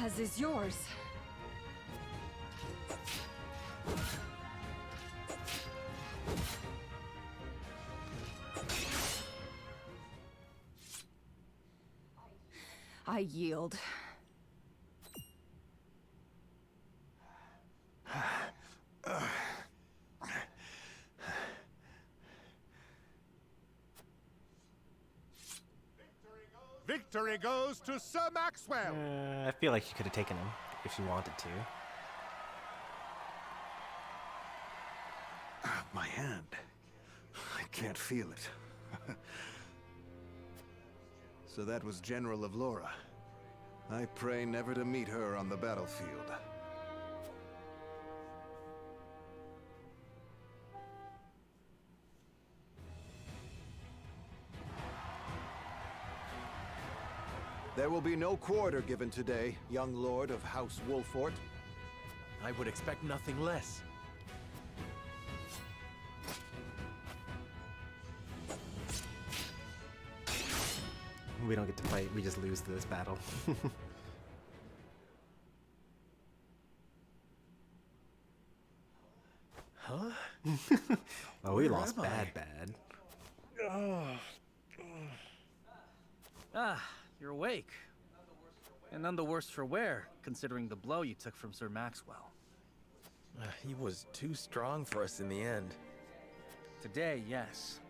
As is yours. I yield. Victory goes to Sir Maxwell! I feel like you could have taken him if you wanted to. My hand. I can't feel it. So that was General of Laura. I pray never to meet her on the battlefield. There will be no quarter given today, young lord of House Wolffort. I would expect nothing less. We don't get to fight, we just lose this battle. Huh? Oh, we lost bad. Ah, you're awake. And none the worse for wear, considering the blow you took from Sir Maxwell. He was too strong for us in the end. Today, yes.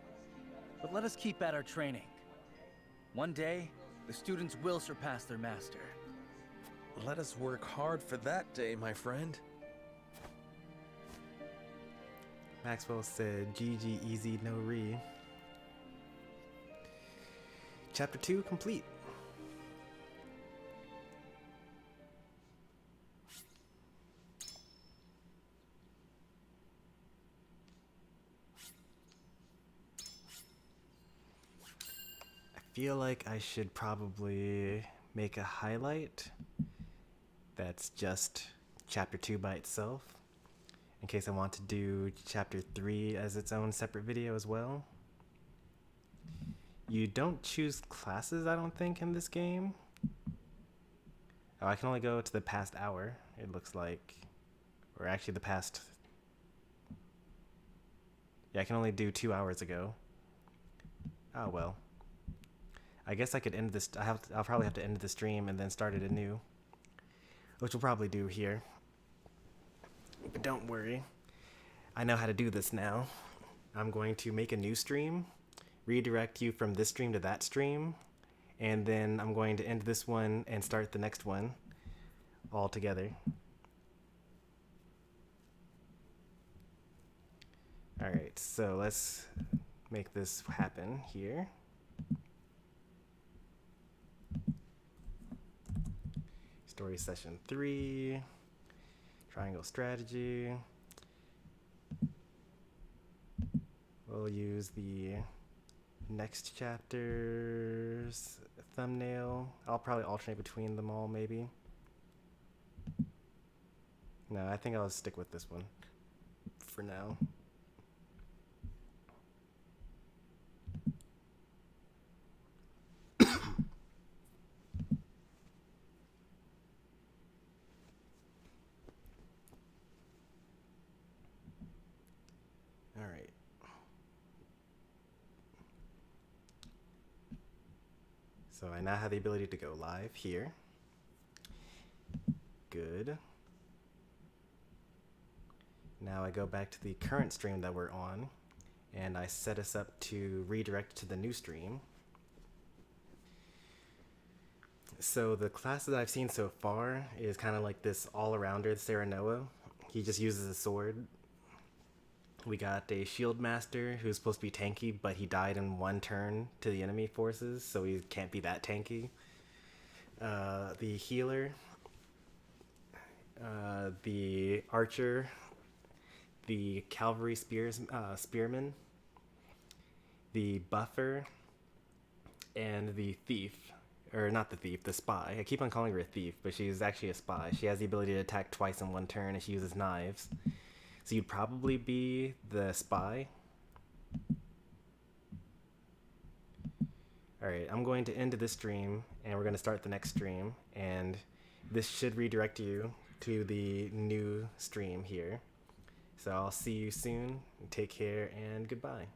But let us keep at our training. One day, the students will surpass their master. Let us work hard for that day, my friend. Maxwell said, GG easy, no re. Chapter 2 complete. I feel like I should probably make a highlight that's just chapter 2 by itself, in case I want to do chapter 3 as its own separate video as well. You don't choose classes, I don't think, in this game. Oh, I can only go to the past hour, it looks like. Or actually the past... Yeah, I can only do 2 hours ago. Oh well. I guess I could end this... I'll probably have to end the stream and then start it anew. Which we'll probably do here. But don't worry. I know how to do this now. I'm going to make a new stream, redirect you from this stream to that stream, and then I'm going to end this one and start the next one all together. Alright, so let's make this happen here. Story session 3, triangle strategy. We'll use the next chapter's thumbnail. I'll probably alternate between them all, maybe. No, I think I'll stick with this one for now. Alright. So I now have the ability to go live here. Good. Now I go back to the current stream that we're on, and I set us up to redirect to the new stream. So the class that I've seen so far is kind of like this all-arounder, Serenoa. He just uses a sword. We got a shield master who's supposed to be tanky, but he died in one turn to the enemy forces, so he can't be that tanky. The healer, the archer, the cavalry spearman, the buffer, and the thief. Or not the thief, the spy. I keep on calling her a thief, but she's actually a spy. She has the ability to attack twice in one turn, and she uses knives. So you'd probably be the spy. Alright, I'm going to end this stream, and we're going to start the next stream, and this should redirect you to the new stream here. So I'll see you soon, take care, and goodbye.